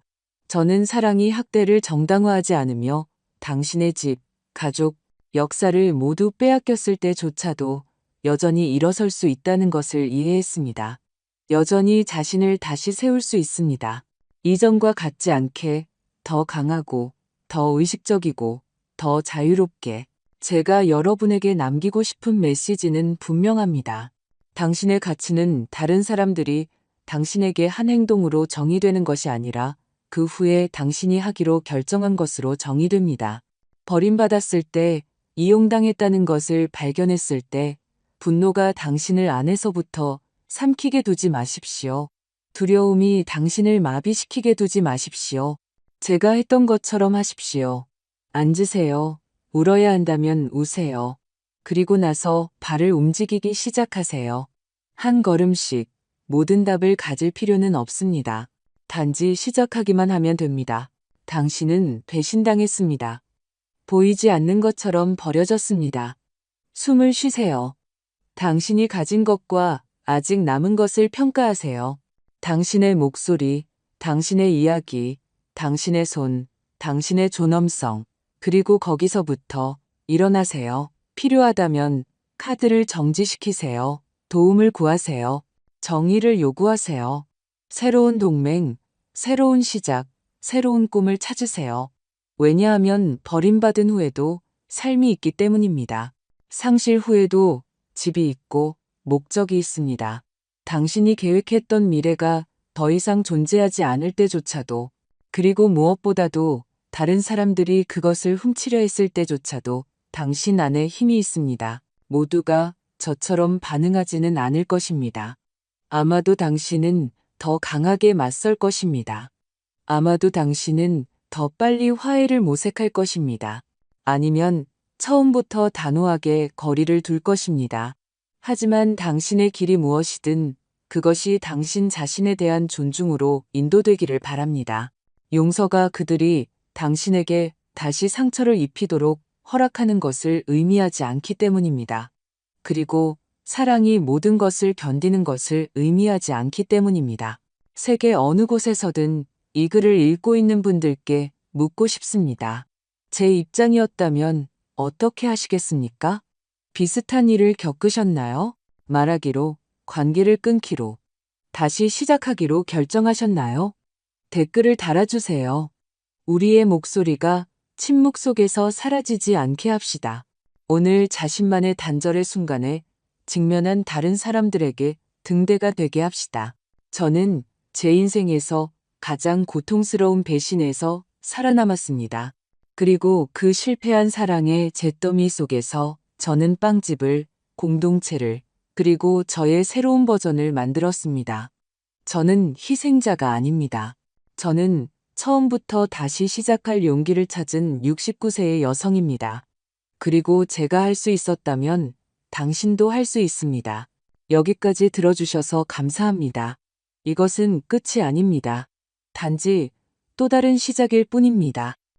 [SPEAKER 1] 저는 사랑이 학대를 정당화하지 않으며 당신의 집, 가족, 역사를 모두 빼앗겼을 때조차도 여전히 일어설 수 있다는 것을 이해했습니다. 여전히 자신을 다시 세울 수 있습니다. 이전과 같지 않게 더 강하고 더 의식적이고 더 자유롭게 제가 여러분에게 남기고 싶은 메시지는 분명합니다. 당신의 가치는 다른 사람들이 당신에게 한 행동으로 정의되는 것이 아니라 그 후에 당신이 하기로 결정한 것으로 정의됩니다. 버림받았을 때, 이용당했다는 것을 발견했을 때, 분노가 당신을 안에서부터 삼키게 두지 마십시오. 두려움이 당신을 마비시키게 두지 마십시오. 제가 했던 것처럼 하십시오. 앉으세요. 울어야 한다면 우세요. 그리고 나서 발을 움직이기 시작하세요. 한 걸음씩 모든 답을 가질 필요는 없습니다. 단지 시작하기만 하면 됩니다. 당신은 배신당했습니다. 보이지 않는 것처럼 버려졌습니다. 숨을 쉬세요. 당신이 가진 것과 아직 남은 것을 평가하세요. 당신의 목소리, 당신의 이야기, 당신의 손, 당신의 존엄성, 그리고 거기서부터 일어나세요. 필요하다면 카드를 정지시키세요. 도움을 구하세요. 정의를 요구하세요. 새로운 동맹, 새로운 시작, 새로운 꿈을 찾으세요. 왜냐하면 버림받은 후에도 삶이 있기 때문입니다. 상실 후에도 집이 있고 목적이 있습니다. 당신이 계획했던 미래가 더 이상 존재하지 않을 때조차도, 그리고 무엇보다도 다른 사람들이 그것을 훔치려 했을 때조차도 당신 안에 힘이 있습니다. 모두가 저처럼 반응하지는 않을 것입니다. 아마도 당신은 더 강하게 맞설 것입니다. 아마도 당신은 더 빨리 화해를 모색할 것입니다. 아니면 처음부터 단호하게 거리를 둘 것입니다. 하지만 당신의 길이 무엇이든 그것이 당신 자신에 대한 존중으로 인도되기를 바랍니다. 용서가 그들이 당신에게 다시 상처를 입히도록 허락하는 것을 의미하지 않기 때문입니다. 그리고 사랑이 모든 것을 견디는 것을 의미하지 않기 때문입니다. 세계 어느 곳에서든 이 글을 읽고 있는 분들께 묻고 싶습니다. 제 입장이었다면 어떻게 하시겠습니까? 비슷한 일을 겪으셨나요? 말하기로, 관계를 끊기로, 다시 시작하기로 결정하셨나요? 댓글을 달아주세요. 우리의 목소리가 침묵 속에서 사라지지 않게 합시다. 오늘 자신만의 단절의 순간에 직면한 다른 사람들에게 등대가 되게 합시다. 저는 제 인생에서 가장 고통스러운 배신에서 살아남았습니다. 그리고 그 실패한 사랑의 잿더미 속에서 저는 빵집을, 공동체를, 그리고 저의 새로운 버전을 만들었습니다. 저는 희생자가 아닙니다. 저는 처음부터 다시 시작할 용기를 찾은 69세의 여성입니다. 그리고 제가 할 수 있었다면 당신도 할 수 있습니다. 여기까지 들어주셔서 감사합니다. 이것은 끝이 아닙니다. 단지 또 다른 시작일 뿐입니다.